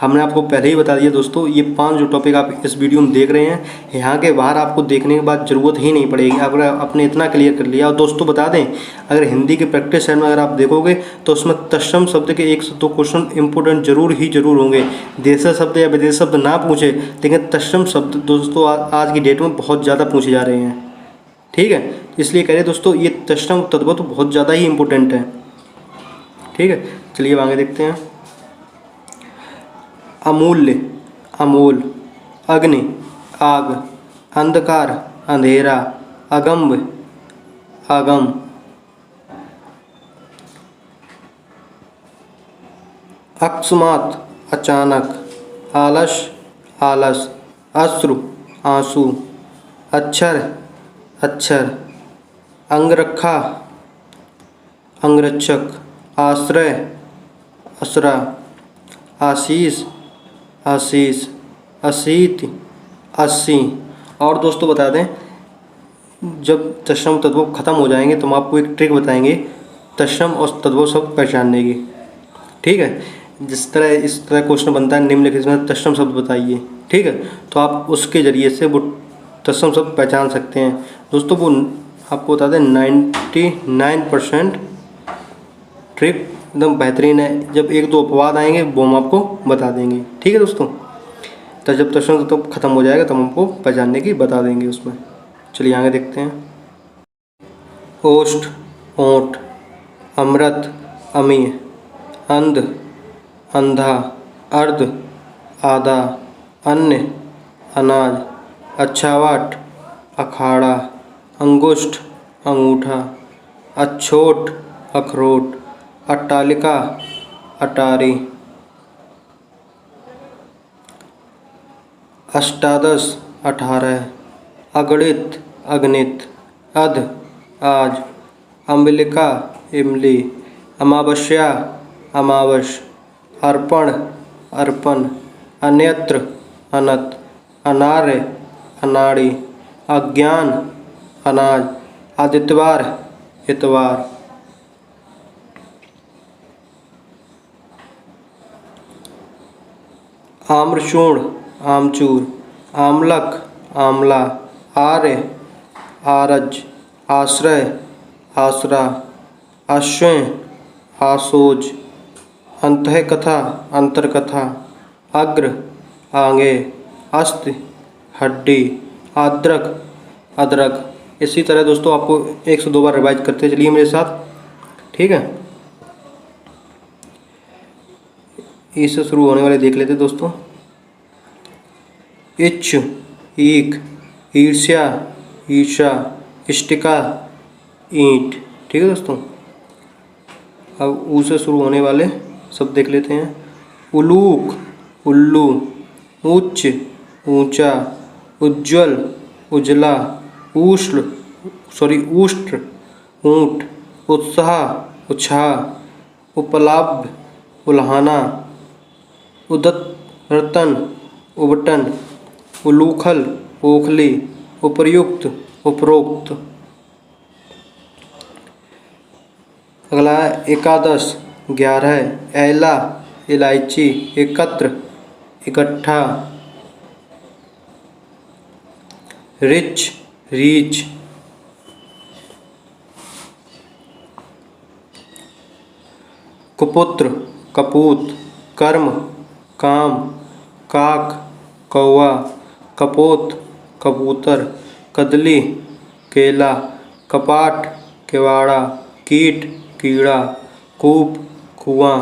हमने आपको पहले ही बता दिया दोस्तों, ये 5 जो टॉपिक आप इस वीडियो में देख रहे हैं, यहाँ के बाहर आपको देखने के बाद ज़रूरत ही नहीं पड़ेगी। अगर आपने इतना क्लियर कर लिया। और दोस्तों बता दें, अगर हिंदी के प्रैक्टिस सेट में अगर आप देखोगे तो उसमें तत्सम शब्द के 1 से 2 क्वेश्चन इंपॉर्टेंट जरूर होंगे। देशी शब्द या विदेशी शब्द ना पूछे, लेकिन तत्सम शब्द दोस्तों आज की डेट में बहुत ज़्यादा पूछे जा रहे हैं, ठीक है। इसलिए कह रहे दोस्तों, ये तत्सम तद्भव तो बहुत ज़्यादा ही इंपॉर्टेंट है, ठीक है। चलिए आगे देखते हैं। अमूल्य, अमोल। अग्नि, आग। अंधकार, अंधेरा। अगम्य, अगम। अकस्मात, अचानक। आलस, आलस। अश्रु, आंसू। अक्षर, अक्षर। अंगरखा, अंगरक्षक। आश्रय, आसरा। आशीष, आशीष। अशीति, 80। और दोस्तों बता दें, जब तत्सम तद्भव खत्म हो जाएंगे तो हम आपको एक ट्रिक बताएंगे तत्सम और तद्भव शब्द पहचानने की, ठीक है। जिस तरह इस तरह क्वेश्चन बनता है, निम्नलिखित में तत्सम शब्द बताइए, ठीक है। तो आप उसके ज़रिए से वो तत्सम शब्द पहचान सकते हैं दोस्तों। वो आपको बता दें 99% ट्रिक एकदम बेहतरीन है। जब 1-2 अपवाद आएंगे वो हम आपको बता देंगे, ठीक है दोस्तों। तो जब तत्सम तो ख़त्म हो जाएगा तो हम आपको पहचानने की बता देंगे उसमें। चलिए आगे देखते हैं। ओष्ठ, ओंठ। अमृत, अमीय। अंध, अंधा। अर्ध, आधा। अन्य, अनाज। अच्छावाट, अखाड़ा। अंगुष्ठ, अंगूठा। अछोट, अखरोट। अट्टालिका, अटारी। अष्टादश, 18। अगणित, अगणित। अध, आज। अम्बिलिका, इमली। अमावस्या, अमावस। अर्पण, अर्पण। अन्यत्र, अनत। अनार्य, अनाड़ी। अज्ञान, अनाज। आदित्यवार, इतवार। आम्रचूर्ण, आमचूर। आमलक, आमला। आर्य, आरज। आश्रय, आसरा। आश्वय, आसोज। अंतःकथा, अंतरकथा। अग्र, आगे। अस्थ, हड्डी। अद्रक, अदरक। इसी तरह दोस्तों आपको 1 से 2 बार रिवाइज करते चलिए मेरे साथ, ठीक है। इससे शुरू होने वाले देख लेते दोस्तों। इच्छ, ईख। ईर्ष्या, ईर्षा। इष्टिका, ईंट, ठीक है दोस्तों। अब ऊ से शुरू होने वाले सब देख लेते हैं। उलूक, उल्लू। उच्च, ऊंचा। उज्ज्वल, उजला, उष्ट्र, ऊंट, उत्साह, उत्साह, उपलाभ, उल्हाना, उदतरतन, उबटन, उलूखल, ओखली, उपर्युक्त, उपरोक्त। अगला है एकादश, 11, एला, इलायची, एकत्र, इकट्ठा, रिच, रीच, कुपुत्र, कपूत, कर्म, काम, काक, कौवा, कपोत, कबूतर, कदली, केला, कपाट, किवाड़ा, कीट, कीड़ा, कूप, कुआं,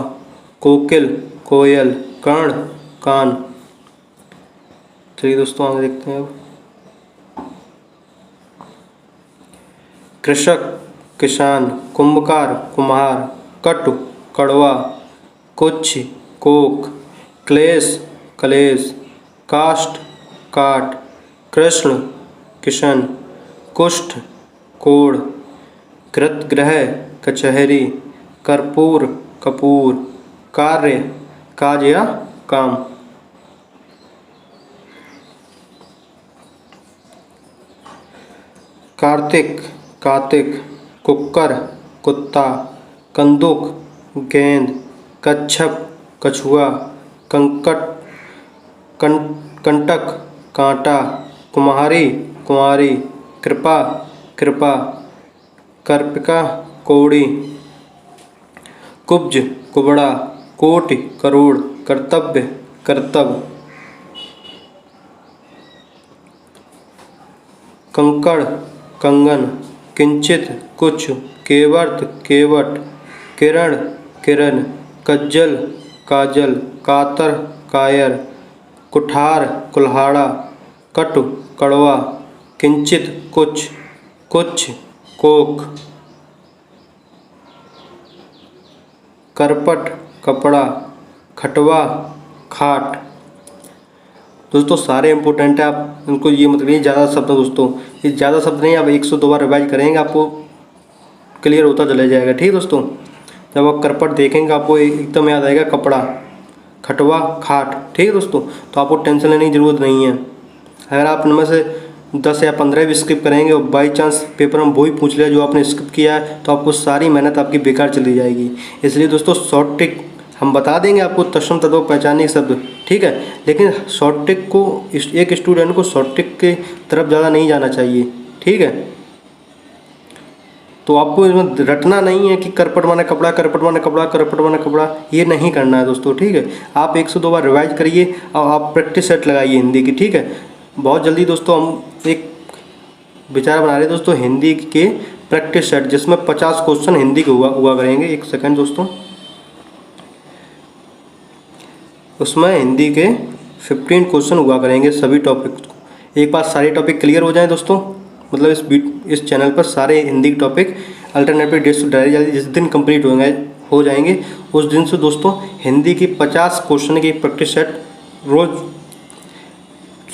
कोकिल, कोयल, कर्ण, कान। चलिए दोस्तों आगे देखते हैं अब। कृषक, किसान, कुंभकार, कुम्हार, कटु, कड़वा, कुच्छ, कोक, क्लेश, कलेश, काष्ठ, काट, कृष्ण, किशन, कुष्ठ, कोढ़, कृतग्रह, कचहरी, कर्पूर, कपूर, कार्य, काज या काम। कार्तिक, कातिक, कुक्कर, कुत्ता, कंदुक, गेंद, कच्छप, कछुआ, कंकट, कंटक, कांटा, कुम्हारी, कुंवारी, कृपा, कृपा, कर्पिका, कौड़ी, कुब्ज, कुबड़ा, कोटि, करोड़, कर्तव्य, कर्तव्य, कंकड़, कंगन, किंचित, कुछ, केवर्त, केवट, किरण, किरण, कज्जल, काजल, कातर, कायर, कुठार, कुल्हाड़ा, कटु, कड़वा, किंचित, कुछ, कुछ, कोक, करपट, कपड़ा, खटवा, खाट। दोस्तों सारे इंपॉर्टेंट है, आप इनको ये मत करिए ज़्यादा शब्द है दोस्तों, ये ज़्यादा शब्द नहीं, आप 102 बार रिवाइज करेंगे आपको क्लियर होता चला जाएगा। ठीक है दोस्तों, जब आप करपट देखेंगे आपको एकदम याद आएगा कपड़ा, खटवा, खाट। ठीक है दोस्तों, तो आपको टेंशन लेने की ज़रूरत नहीं है। अगर आप इनमें से 10 या 15 भी स्किप करेंगे और बाई चांस पेपर में वही पूछ लिया जो आपने स्किप किया है, तो आपको सारी मेहनत आपकी बेकार चली जाएगी। इसलिए दोस्तों शॉर्ट ट्रिक हम बता देंगे आपको, तत्सम तत्व पहचानने के शब्द, ठीक है, लेकिन शॉर्ट ट्रिक को एक स्टूडेंट को शॉर्ट ट्रिक के तरफ ज़्यादा नहीं जाना चाहिए। ठीक है, तो आपको इसमें रटना नहीं है कि करपट माने कपड़ा, करपट माने कपड़ा, करपट माने कपड़ा, ये नहीं करना है दोस्तों। ठीक है, आप 102 बार रिवाइज करिए और आप प्रैक्टिस सेट लगाइए हिंदी की। ठीक है, बहुत जल्दी दोस्तों हम एक विचार बना रहे हैं दोस्तों हिंदी के प्रैक्टिस सेट, जिसमें 50 क्वेश्चन हिंदी के हुआ करेंगे। एक सेकंड दोस्तों, उसमें हिंदी के 15 क्वेश्चन हुआ करेंगे सभी टॉपिक को। एक बार सारे टॉपिक क्लियर हो जाएं दोस्तों, मतलब इस चैनल पर सारे हिंदी के टॉपिक अल्टरनेटिव डेट्स डायरी जिस दिन कंप्लीट हो जाएंगे उस दिन से दोस्तों हिंदी की 50 क्वेश्चन की प्रैक्टिस सेट रोज़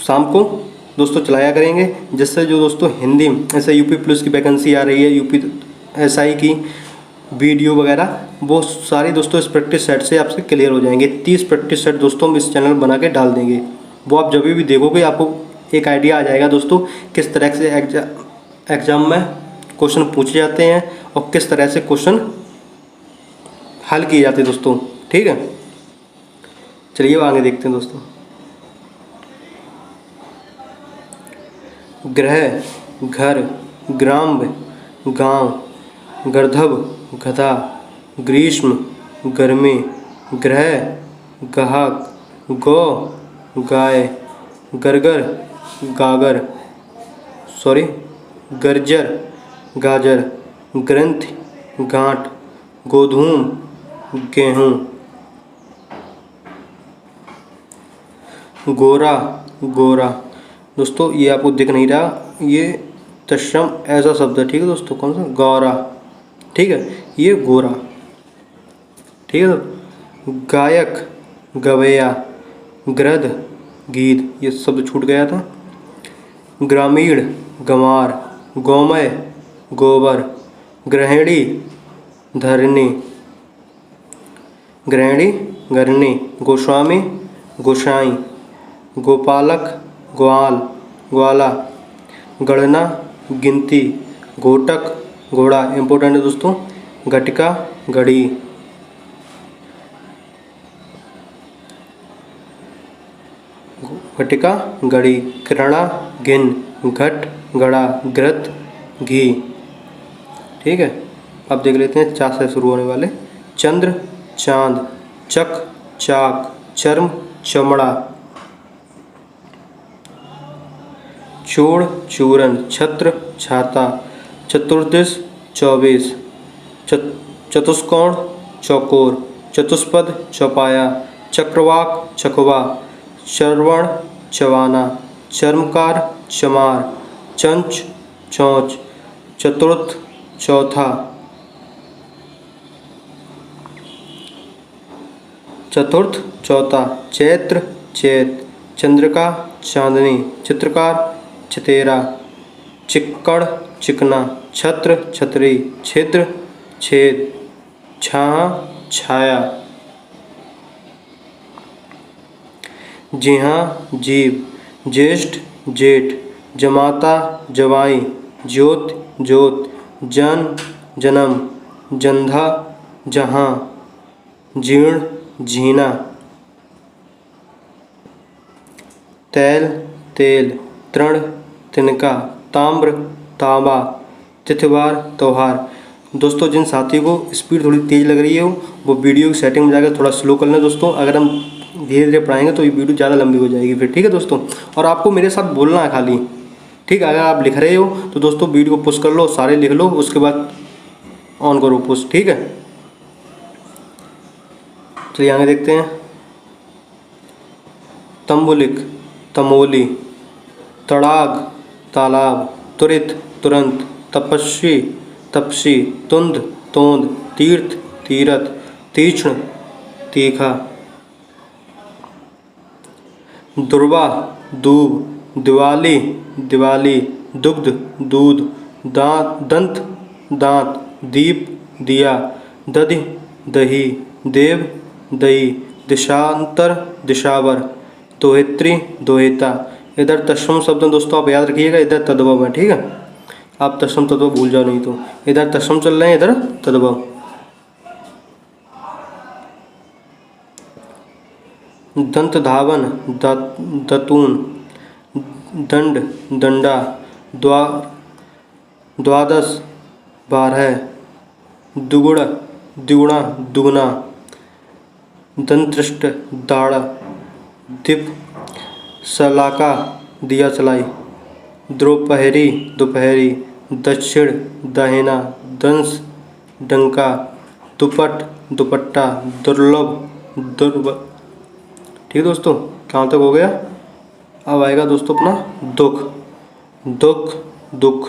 शाम को दोस्तों चलाया करेंगे, जिससे जो दोस्तों हिंदी ऐसे यूपी पुलिस की वैकेंसी आ रही है, यूपी एसआई की वीडियो वगैरह, वो सारी दोस्तों इस प्रैक्टिस सेट से आपसे क्लियर हो जाएंगे। 30 प्रैक्टिस सेट दोस्तों हम इस चैनल बना के डाल देंगे, वो आप जब भी देखोगे आपको एक आइडिया आ जाएगा दोस्तों किस तरह से एग्ज़ाम में क्वेश्चन पूछे जाते हैं और किस तरह से क्वेश्चन हल किए जाते हैं दोस्तों। ठीक है, चलिए आगे देखते हैं दोस्तों। ग्रह, घर, ग्राम्य, गांव, गर्दभ, गधा, ग्रीष्म, गर्मी, ग्रह, गाहक, गौ, गाय, गरगर, गागर, गर्जर, गाजर, ग्रंथि, गांठ, गोधूम, गेहूँ, गोरा, गोरा। दोस्तों ये आपको दिख नहीं रहा, ये तत्सम ऐसा शब्द है। ठीक है दोस्तों, कौन सा, गौरा। ठीक है, ये गोरा। ठीक है, गायक, गवैया, गृध, गीत, ये शब्द छूट गया था। ग्रामीण गंवार, गोमय गोबर, गृहिणी धरनी, गृहिणी घरनी, गोस्वामी गोसाई, गोपालक ग्वाल ग्वाला, गणना गिनती, घोटक घोड़ा, इंपॉर्टेंट है दोस्तों, घटिका घड़ी, घटिका घड़ी, किरणा गिन, घट घड़ा, घृत घी। ठीक है, अब देख लेते हैं चा से शुरू होने वाले। चंद्र चांद, चक चाक, चर्म चमड़ा, चूड़ चूरन, छत्र छाता, चतुर्दिश 24, चतुष्कोण चौकोर, चतुष्पद चौपाया, चक्रवाक चकवा, श्रवण चवाना, चर्मकार चमार, चंच चौंच, चतुर्थ चौथा, चतुर्थ चौथा, चैत्र चैत, चंद्रिका चांदनी, चित्रकार चितेरा, चिक्कड़ चिकना, छत्र छतरी, छिद्र छेद, छाया छाया, जिहा जीव, ज्येष्ठ जेठ, जमाता जवाई, ज्योत जोत, जन जन्म, जंधा जहां, जीर्ण झीना, तैल तेल, तृण तिनका, ताम्र तांबा, तिथवार त्योहार। दोस्तों जिन साथियों को स्पीड थोड़ी तेज़ लग रही है वो वीडियो की सेटिंग में जाकर थोड़ा स्लो कर लें दोस्तों। अगर हम धीरे धीरे पढ़ाएंगे तो ये वीडियो ज़्यादा लंबी हो जाएगी फिर। ठीक है दोस्तों, और आपको मेरे साथ बोलना है खाली। ठीक है, अगर आप लिख रहे हो तो दोस्तों वीडियो को पुश कर लो, सारे लिख लो, उसके बाद ऑन करो पुश। ठीक है, तो आगे देखते हैं। तंबुलिक तमोली, तड़ाग तालाब, तुरित तुरंत, तपस्वी तपसी, तुंद तोंद, तीर्थ तीरथ, तीक्ष्ण तीखा, दुर्वा दूब, दिवाली दिवाली, दुग्ध दूध, दांत दंत दांत, दीप दिया, दधि दही, देव दही, दिशांतर दिशावर, दोहित्री दोहिता। इधर तत्सम शब्द दोस्तों आप याद रखिएगा, इधर तद्भव है। ठीक है, आप तत्सम तद्भव भूल जाओ नहीं तो। इधर तत्सम चल रहे हैं, इधर तद्भव। दंत धावन, दतून, दंड दंडा, द्वादश 12, दुगुण द्विगुणा दुगुना, दंतृष्ट दाढ़, दीप सलाका दिया चलाई, द्रोपहरी दोपहरी, दक्षिण दाहिना, दंश डंका, दुपट दुपट्टा, दुर्लभ दुर्ब। ठीक है दोस्तों, कहाँ तक हो गया। अब आएगा दोस्तों अपना दुख, दुख दुख,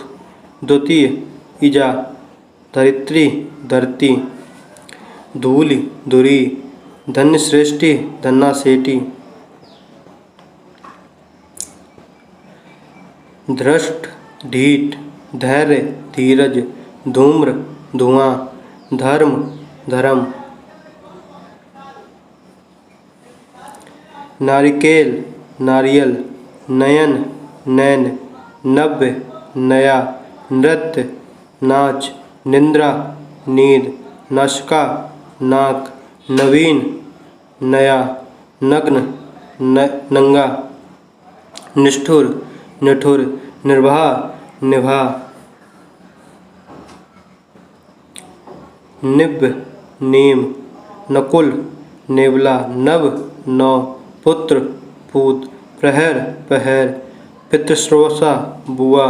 द्वितीय ईजा, धरित्री धरती, धूलि धुरी, धन्य श्रेष्ठी धन्ना सेठी, धृष्ट ढीठ, धैर्य धीरज, धूम्र धुआं, धर्म धर्म, नारिकेल नारियल, नयन नैन, नव्य नया, नृत्य नाच, निंद्रा नींद, नशका नाक, नवीन नया, नग्न नंगा, निष्ठुर निठुर, निर्वाह निभा, निब्ब नीम, नकुल नेवला, नव नौ, पुत्र पूत, प्रहर पहर, पितृश्रोषा बुआ,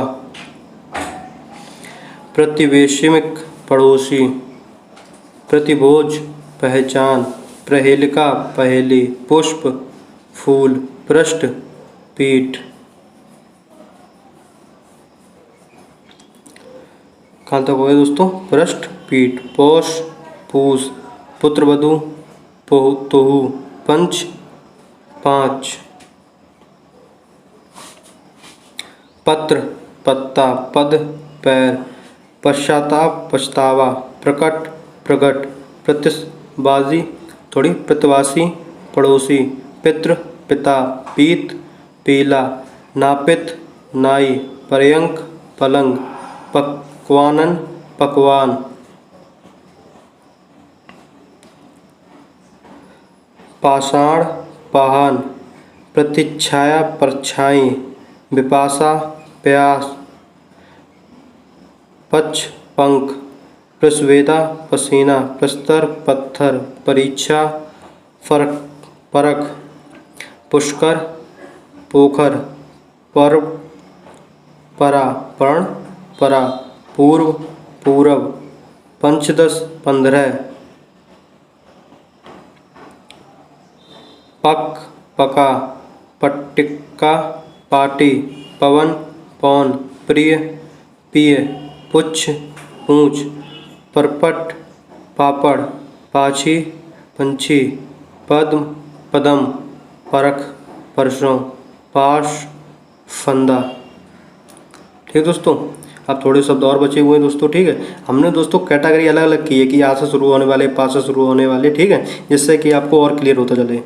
प्रतिवेशिमिक पड़ोसी, प्रतिभोज पहचान, प्रहेलिका पहेली, पुष्प फूल, पृष्ठ पीठ। कहाँ तक हो गया दोस्तों, पृष्ठ पीठ, पौष पूस, पुत्रवधू तोहू, पंच 5, पत्र पत्ता, पद पैर, पश्चाताप पछतावा, प्रकट प्रगट, प्रतिबाजी थोड़ी प्रतिवासी पड़ोसी, पितृ पिता, पीत पीला, नापित नाई, पर्यंक पलंग, पकवानन पकवान, पाषाण पाहन, प्रतिच्छाया परछाई, विपाशा प्यास, पक्ष पंख, प्रसवेदा पसीना, प्रस्तर पत्थर, परीक्षा फरक परख, पुष्कर पोखर, पर्व परा पर्ण परा, पूर्व पूरब, पंचदश 15, पक पका, पट्टिका पाटी, पवन पौन, प्रिय पिय, पुच्छ पूंछ, परपट पापड़, पाछी पंछी, पद्म पदम, परख परसों, पाश फंदा। ठीक है दोस्तों, अब थोड़े शब्द और बचे हुए हैं दोस्तों। ठीक है, हमने दोस्तों कैटेगरी अलग अलग की है कि आ से शुरू होने वाले, पा से शुरू होने वाले। ठीक है, जिससे कि आपको और क्लियर होता चले।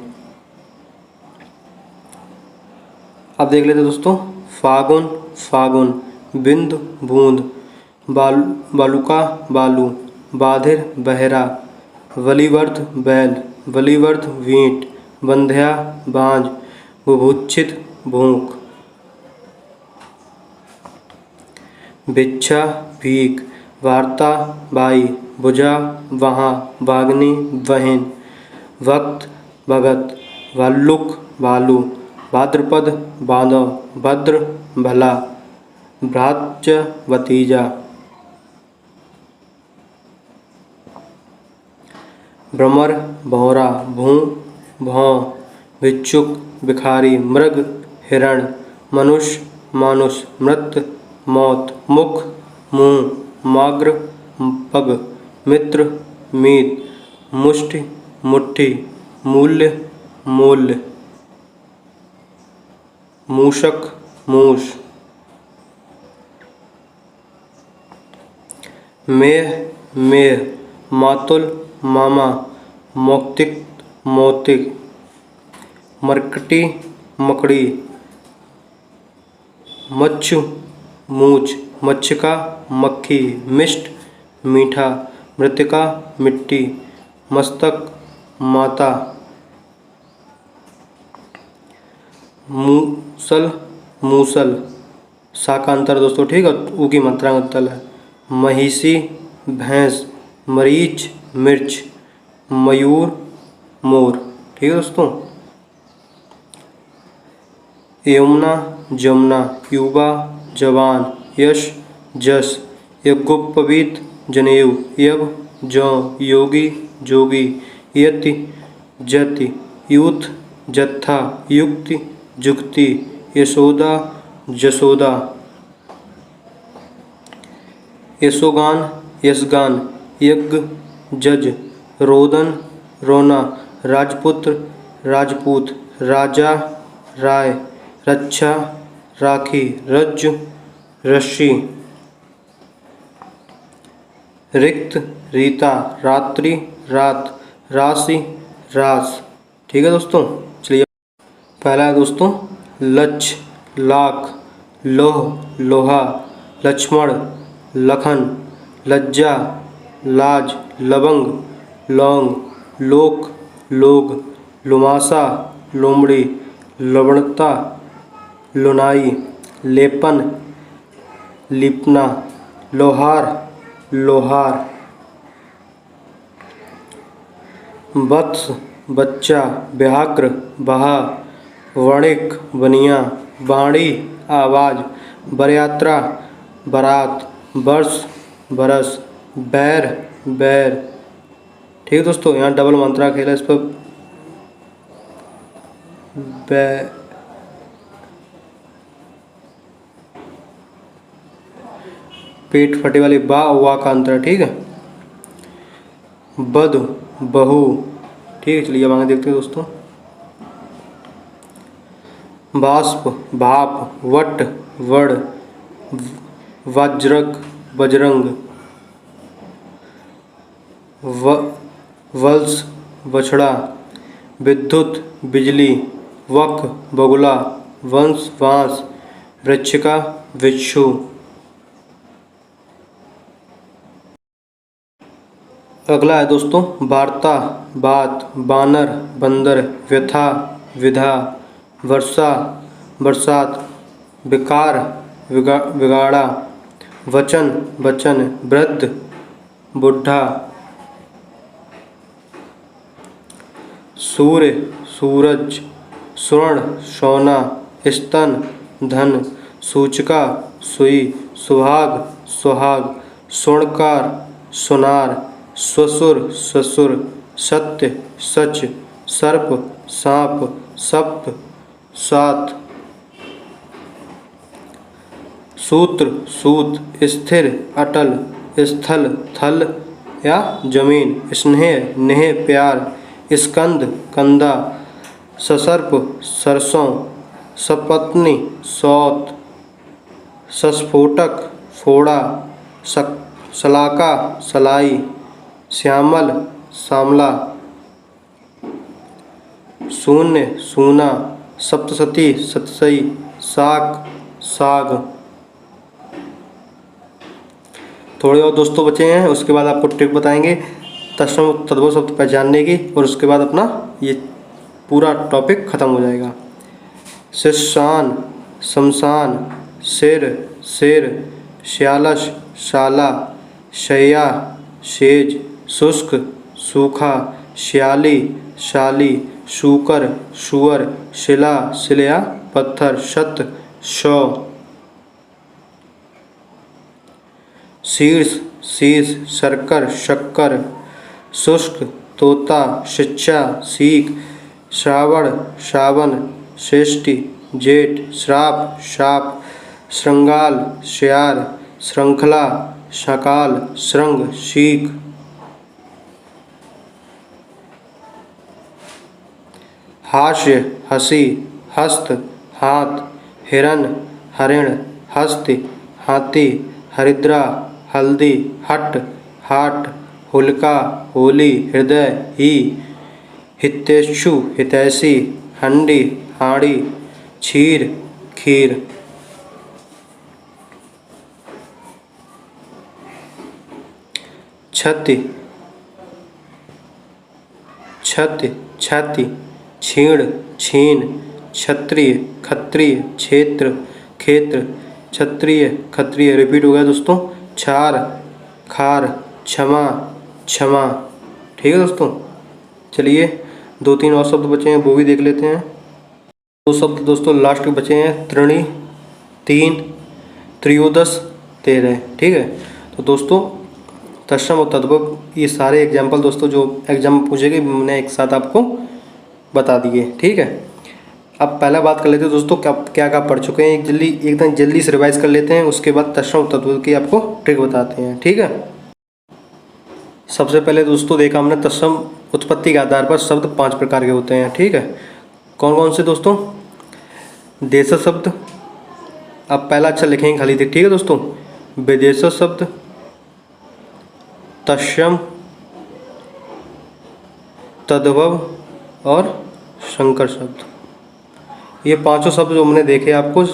अब देख लेते दोस्तों, फागुन फागुन, बिंद बूंद, बालुका बालू, बाधिर बहरा, वलिवर्ध बैल, वलिवर्ध वींट, बंध्या बांझ, बुभुक्षित भूख, भिक्षा भीख, वार्ता बाई, भुजा वहाँ, वाग्नी बहन, वक्त भगत, भाल्लुक भालू, भाद्रपद बांधव, भद्र भला, भ्राच्य भतीजा, भ्रमर भौरा, भूं भौं, भिक्षुक भिखारी, मृग हिरण, मनुष्य मानुष, मृत मौत, मुख मुंह, माग्र पग, मित्र मीत, मुष्टि मुट्ठी, मूल्य मूल्य, मूषक मूष, मेह मेह, मातुल मामा, मौक्तिक मौतिक, मरकटी मकड़ी, मच्छु मूछ, मच्छिका मक्खी, मिष्ट मीठा, मृतिका मिट्टी, मस्तक माता, मूसल मूसल, सा का अंतर दोस्तों। ठीक है, ऊ की मात्रा का तल है। महिषी भैंस, मरीच मिर्च, मयूर मोर। ठीक है दोस्तों, यमुना जमुना, युवा जवान, यश जस, यज्ञोपवीत जनेऊ, यव जौ, योगी जोगी, यति जति, यूथ जत्था, युक्ति जुक्ति, यशोदा जसोदा, यशोगान यशगान, यज्ञ जज, रोदन रोना, राजपुत्र राजपूत, राजा राय, रक्षा राखी, रज्जु रस्सी, रिक्त रीता, रात्रि रात, राशि रास। ठीक है दोस्तों, चलिए पहला है दोस्तों लक्ष लाख, लोह लोहा, लक्ष्मण लखन, लज्जा लाज, लवंग लौंग, लोक लोग, लुमासा लोमड़ी, लवणता लुनाई, लेपन लिपना, लोहार लोहार, वत्स बच्चा, व्याघ्र बहा, वणिक बनिया, बाणी आवाज, बरयात्रा बारात, वर्ष बरस, बैर बैर। ठीक है दोस्तों, यहाँ डबल मात्रा खेला इस पर पेट फटे वाली बा वा का अंतर। ठीक है, बद बहु। ठीक है, चलिए अब आगे देखते हैं दोस्तों, बाष्प भाप, वट वड़, वज्रक बजरंग, वल्स बछड़ा, विद्युत बिजली, वक बगुला, वंश बांस, वृश्चिका विच्छू। अगला है दोस्तों वार्ता, बात, बानर, बंदर, व्यथा, विधा, वर्षा, बरसात, विकार, बिगाड़ा, वचन, बचन, वृद्ध, बुढ़ा, सूर्य, सूरज, स्वर्ण, सोना, स्तन, धन, सूचिका, सुई, सुहाग, सुहाग, स्वर्णकार, सोनार, ससुर, ससुर, सत्य, सच, सर्प, सांप, सप्त, सात, सूत्र, सूत, स्थिर, अटल, स्थल, थल या जमीन, स्नेह, नेह, प्यार, स्कंद, कंधा, ससर्प, सरसों, सपत्नी, सौत, सस्फोटक, फोड़ा, सलाका, सलाई, श्यामल, सामला, शून्य, सूना, सप्तशती, सतसई, साक, साग। थोड़े और दोस्तों बचे हैं, उसके बाद आपको ट्रिक बताएंगे तत्सम तद्भव शब्द पहचानने की, और उसके बाद अपना ये पूरा टॉपिक ख़त्म हो जाएगा। शिशान, शमशान, सिर, शेर, श्यालश, शाला, शैया, शेज, शुष्क, सूखा, श्याली, शाली, शूकर, शुअर, शिला, शिलया, पत्थर, शत, शौ। शीर्ष, शीश, शर्कर, शक्कर, शुष्क, तोता, शिक्षा, सीख, श्रावण, श्रावण, श्रेष्ठी, जेठ, श्राप, शाप, श्रृंगाल, श्यार, श्रृंखला, शकाल, श्रृंग, शीख। हास्य, हंसी, हस्त, हाथ, हिरण, हरिण, हस्ति, हाथी, हरिद्रा, हल्दी, हट, हाट, होलिका, होली, हृदय, ही, हितेषु, हितैषी, हंडी, हाड़ी, क्षीर, खीर। छति, छति, छाती, छीण, छीन, क्षत्रिय, खत्रिय, क्षेत्र, क्षेत्र, क्षत्रिय, खत्रिय। रिपीट हो गया दोस्तों। छार, खार, क्षमा, क्षमा। ठीक है दोस्तों, चलिए 2-3 और शब्द बचे हैं वो भी देख लेते हैं। 2 शब्द दोस्तों लास्ट के बचे हैं, त्रिणी, 3, त्रयोदश, 13। ठीक है, तो दोस्तों तत्सम और तद्भव ये सारे एग्जाम्पल दोस्तों जो एग्जाम में पूछे गए मैंने एक साथ आपको बता दिए। ठीक है, अब पहला बात कर लेते हैं दोस्तों क्या क्या पढ़ चुके हैं, एकदम जल्दी से रिवाइज कर लेते हैं, उसके बाद तत्सम और तद्भव की आपको ट्रिक बताते हैं। ठीक है, सबसे पहले दोस्तों देखा हमने तत्सम उत्पत्ति के आधार पर शब्द 5 प्रकार के होते हैं। ठीक है, कौन कौन से दोस्तों? देश शब्द, अब पहला अक्षर लिखेंगे खाली थे। ठीक है दोस्तों, विदेश शब्द, तत्सम, तद्भव और शंकर शब्द, ये 5 शब्द जो हमने देखे आपको।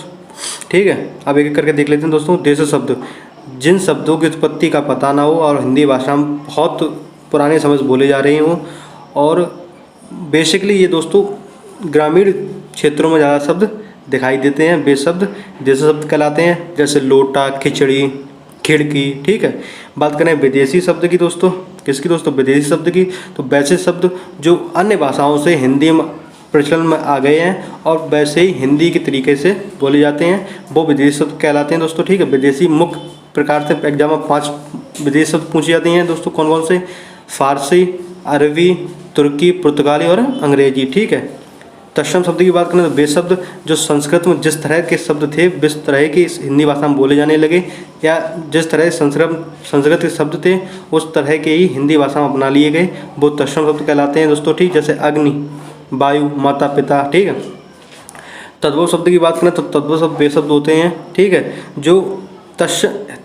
ठीक है, अब एक एक करके देख लेते हैं दोस्तों। देश शब्द, जिन शब्दों की उत्पत्ति का पता ना हो और हिंदी भाषा में बहुत पुराने समय से बोले जा रहे हों, और बेसिकली ये दोस्तों ग्रामीण क्षेत्रों में ज़्यादा शब्द दिखाई देते हैं, वे शब्द देश शब्द कहलाते हैं। जैसे लोटा, खिचड़ी, खिड़की। ठीक है, बात करें विदेशी शब्द की दोस्तों, किसकी दोस्तों? विदेशी शब्द की। तो वैसे शब्द जो अन्य भाषाओं से हिंदी में प्रचलन में आ गए हैं और वैसे ही हिंदी के तरीके से बोले जाते हैं, वो विदेशी शब्द कहलाते हैं दोस्तों। ठीक है, विदेशी मुख्य प्रकार से एग्जाम में 5 विदेशी शब्द पूछे जाते हैं दोस्तों। कौन कौन से? फारसी, अरबी, तुर्की, पुर्तगाली और अंग्रेजी। ठीक है, तत्सम शब्द की बात करें तो वे शब्द जो संस्कृत में जिस तरह के शब्द थे जिस तरह के हिंदी भाषा में बोले जाने लगे, या जिस तरह संस्कृत के शब्द थे उस तरह के ही हिंदी भाषा में अपना लिए गए, वो तत्सम शब्द कहलाते हैं दोस्तों। ठीक, जैसे अग्नि, वायु, माता पिता। ठीक है, तद्भव शब्द की बात करें तो तद्भव शब्द वे शब्द होते हैं, ठीक है, जो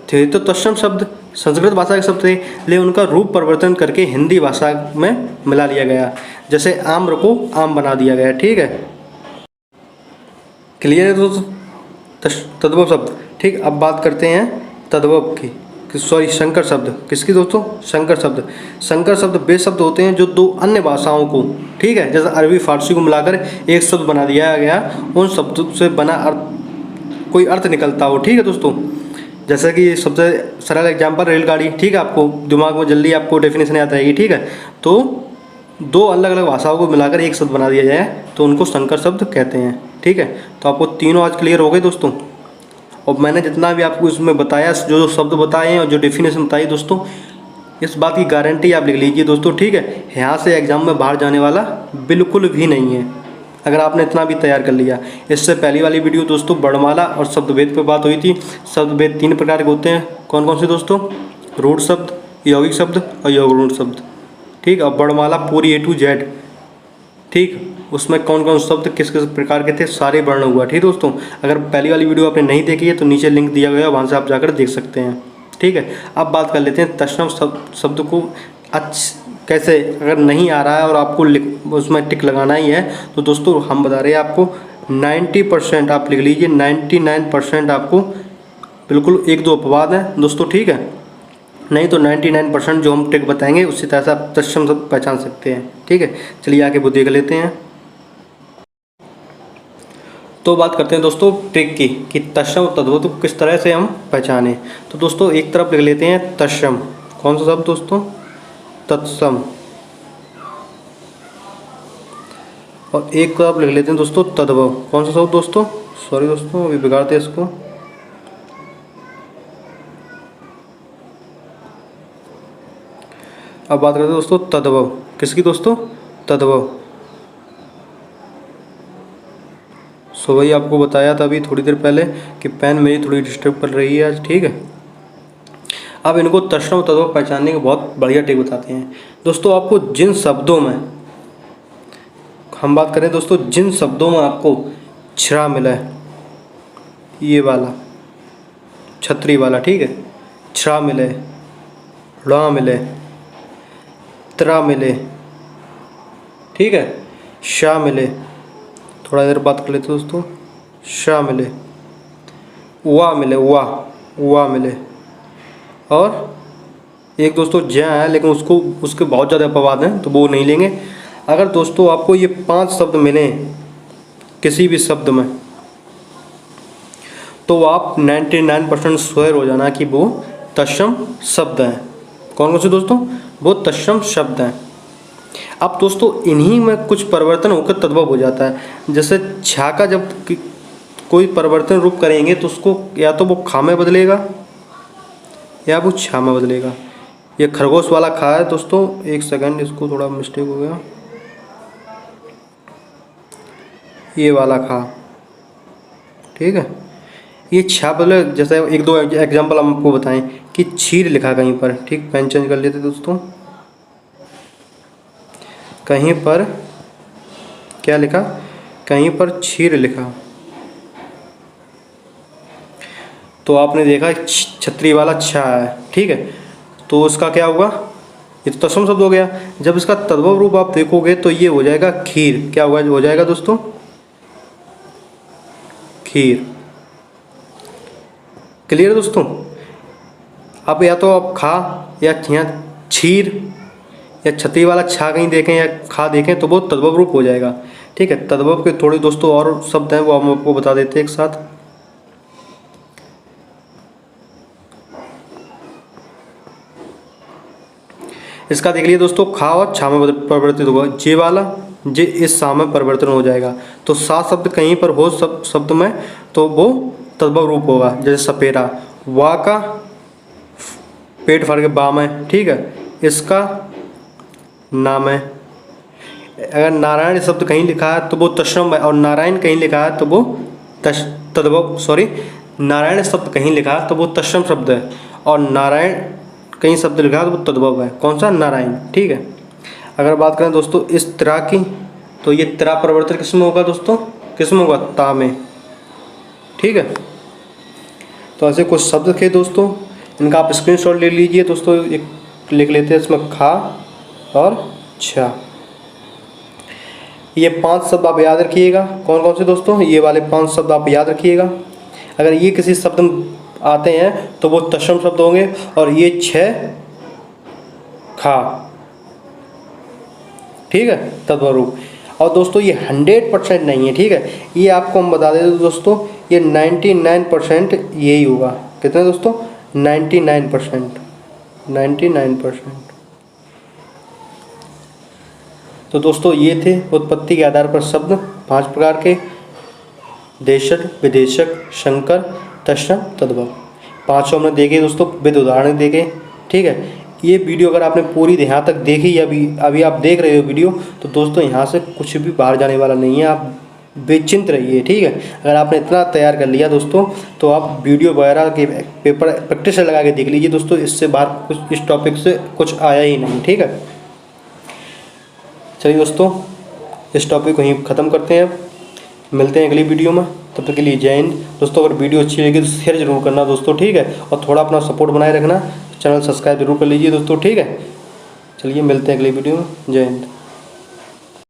थे तो तत्सम शब्द संस्कृत भाषा के शब्द थे, लेकिन उनका रूप परिवर्तन करके हिंदी भाषा में मिला लिया गया। जैसे आम्र को आम बना दिया गया, ठीक है। क्लियर है दोस्तों तद्भव शब्द, ठीक। अब बात करते हैं तद्भव की, सॉरी संकर शब्द। किसकी दोस्तों? संकर शब्द। संकर शब्द वे शब्द होते हैं जो दो अन्य भाषाओं को, ठीक है, जैसे अरबी फारसी को मिलाकर एक शब्द बना दिया गया, उन शब्दों से बना कोई अर्थ निकलता हो, ठीक है दोस्तों। जैसे कि सबसे सरल एग्जांपल रेलगाड़ी, ठीक है, आपको दिमाग में जल्दी आपको डेफिनेशन आता है, ठीक है। तो दो अलग अलग भाषाओं को मिलाकर एक शब्द बना दिया जाए तो उनको संकर शब्द कहते हैं, ठीक है। तो आपको तीनों आज क्लियर हो गए दोस्तों। और मैंने जितना भी आपको इसमें बताया, जो शब्द बताए हैं और जो डेफिनेशन बताई दोस्तों, इस बात की गारंटी आप लिख लीजिए दोस्तों, ठीक है। यहाँ से एग्जाम में बाहर जाने वाला बिल्कुल भी नहीं है अगर आपने इतना भी तैयार कर लिया। इससे पहली वाली वीडियो दोस्तों वर्णमाला और शब्दभेद पे बात हुई थी। शब्दभेद 3 प्रकार के होते हैं, कौन कौन से दोस्तों? रूढ़ शब्द, यौगिक शब्द और यौगरूढ़ शब्द, ठीक। और वर्णमाला पूरी A to Z, ठीक, उसमें कौन कौन शब्द किस किस प्रकार के थे सारे वर्ण हुआ, ठीक दोस्तों। अगर पहली वाली वीडियो आपने नहीं देखी है तो नीचे लिंक दिया गया है, वहाँ से आप जाकर देख सकते हैं, ठीक है। अब बात कर लेते हैं तत्सम शब्द को कैसे, अगर नहीं आ रहा है और आपको उसमें टिक लगाना ही है तो दोस्तों हम बता रहे हैं आपको 90% आप लिख लीजिए, 99% आपको बिल्कुल 1-2 अपवाद हैं दोस्तों, ठीक है। नहीं तो 99% जो हम ट्रिक बताएंगे उसी तरह से आप तत्सम शब्द पहचान सकते हैं, ठीक है। चलिए आगे वो देख लेते हैं। तो बात करते हैं दोस्तों ट्रिक की कि तत्सम और तद्भव को किस तरह से हम पहचानें। तो दोस्तों एक तरफ लिख लेते हैं तत्सम, कौन सा शब्द दोस्तों? तत्सम। और एक तरफ लिख लेते हैं दोस्तों तद्भव, कौन सा शब्द दोस्तों? सॉरी दोस्तों अभी बिगाड़ते हैं इसको। अब बात करते हैं दोस्तों तद्भव, किसकी दोस्तों? तद्भव। सो वही आपको बताया था अभी थोड़ी देर पहले कि पेन मेरी थोड़ी डिस्टर्ब कर रही है आज, ठीक है। अब इनको तत्सम और तद्भव पहचानने के बहुत बढ़िया टिक बताते हैं दोस्तों। आपको जिन शब्दों में, हम बात करें दोस्तों, जिन शब्दों में आपको छ्रा मिला है, ये वाला छतरी वाला, ठीक है, छ्रा मिले, ड़ा मिले, त्रा मिले, ठीक है, शा मिले, थोड़ा देर बात कर लेते दोस्तों, शा मिले, वा मिले, वा मिले, और एक दोस्तों ज्या है लेकिन उसके बहुत ज़्यादा अपवाद हैं तो वो नहीं लेंगे। अगर दोस्तों आपको ये 5 शब्द मिले किसी भी शब्द में तो आप 99% श्योर हो जाना कि वो तत्सम शब्द हैं। कौन कौन से दोस्तों? वो तत्सम शब्द हैं। अब दोस्तों इन्हीं में कुछ परिवर्तन होकर तद्भव हो जाता है। जैसे छा का जब कोई परिवर्तन रूप करेंगे तो उसको या तो वो खा में बदलेगा या वो छा में बदलेगा। ये खरगोश वाला खा है दोस्तों, एक सेकंड, इसको थोड़ा मिस्टेक हो गया, ये वाला खा, ठीक है, ये छा बदले। जैसे 1-2 एग्जाम्पल हम आपको बताएं कि छीर लिखा कहीं पर, ठीक, पेन चेंज कर लेते दोस्तों। कहीं पर क्या लिखा? कहीं पर छीर लिखा, तो आपने देखा छतरी वाला छा है, ठीक है, तो उसका क्या होगा? ये तो तत्सम शब्द हो गया। जब इसका तद्भव रूप आप देखोगे तो ये हो जाएगा खीर। क्या होगा? हो जाएगा दोस्तों खीर। क्लियर दोस्तों? अब या तो आप खा या छीर या छतरी वाला छा कहीं देखें या खा देखें तो वो तद्भव रूप हो जाएगा, ठीक है। तद्भव के थोड़े दोस्तों और शब्द हैं वो हम आपको बता देते हैं एक साथ। इसका देख लीजिए दोस्तों, खा और छा में परिवर्तित होगा। जे वाला जे इस सा में परिवर्तन हो जाएगा। तो सा शब्द कहीं पर हो शब्द में तो वो तद्भव रूप होगा। जैसे सपेरा, वा का पेट फाड़ के बा में, ठीक है, इसका नाम है। अगर नारायण शब्द कहीं लिखा है तो वो तत्सम है, और नारायण कहीं लिखा है तो वो तद्भव, सॉरी, नारायण शब्द कहीं लिखा है तो वो तत्सम शब्द है, और नारायण कहीं शब्द लिखा है तो वो तद्भव है। कौन सा? नारायण, ठीक है। अगर बात करें दोस्तों इस तरह की, तो ये त्रा परिवर्तन किस में होगा दोस्तों? किस में होगा, ता में। ठीक है, तो ऐसे कुछ शब्द थे दोस्तों, इनका आप स्क्रीनशॉट ले लीजिए दोस्तों। एक लिख लेते हैं इसमें खा और छा। ये 5 शब्द आप याद रखिएगा। कौन कौन से दोस्तों, ये वाले 5 शब्द आप याद रखिएगा। अगर ये किसी शब्द में आते हैं तो वो तत्सम शब्द होंगे, और ये 6 खा। ठीक है, तद्वरूप। और दोस्तों ये 100% नहीं है, ठीक है, ये आपको हम बता देते दोस्तों, ये 99% यही होगा। कितने दोस्तों, 99%। 99%। तो दोस्तों ये थे उत्पत्ति के आधार पर शब्द 5 प्रकार के, देशज, विदेशक, संकर, तत्सम, तद्भव। 5 हमने देखे दोस्तों, विद उदाहरण देखे। ठीक है, ये वीडियो अगर आपने पूरी यहाँ तक देखी या अभी आप देख रहे हो वीडियो, तो दोस्तों यहाँ से कुछ भी बाहर जाने वाला नहीं है, आप बेचिंत रहिए। ठीक है, अगर आपने इतना तैयार कर लिया दोस्तों, तो आप वीडियो वगैरह के पेपर प्रैक्टिस से लगा के देख लीजिए दोस्तों, इससे बाहर कुछ इस टॉपिक से कुछ आया ही नहीं। ठीक है, चलिए दोस्तों, इस टॉपिक को यहीं ख़त्म करते हैं। मिलते हैं अगली वीडियो में, तब तक के लिए जय हिंद दोस्तों। अगर वीडियो अच्छी लगी तो शेयर जरूर करना दोस्तों। ठीक है, और थोड़ा अपना सपोर्ट बनाए रखना, चैनल सब्सक्राइब जरूर कर लीजिए दोस्तों। ठीक है, चलिए मिलते हैं अगली वीडियो में, जय हिंद।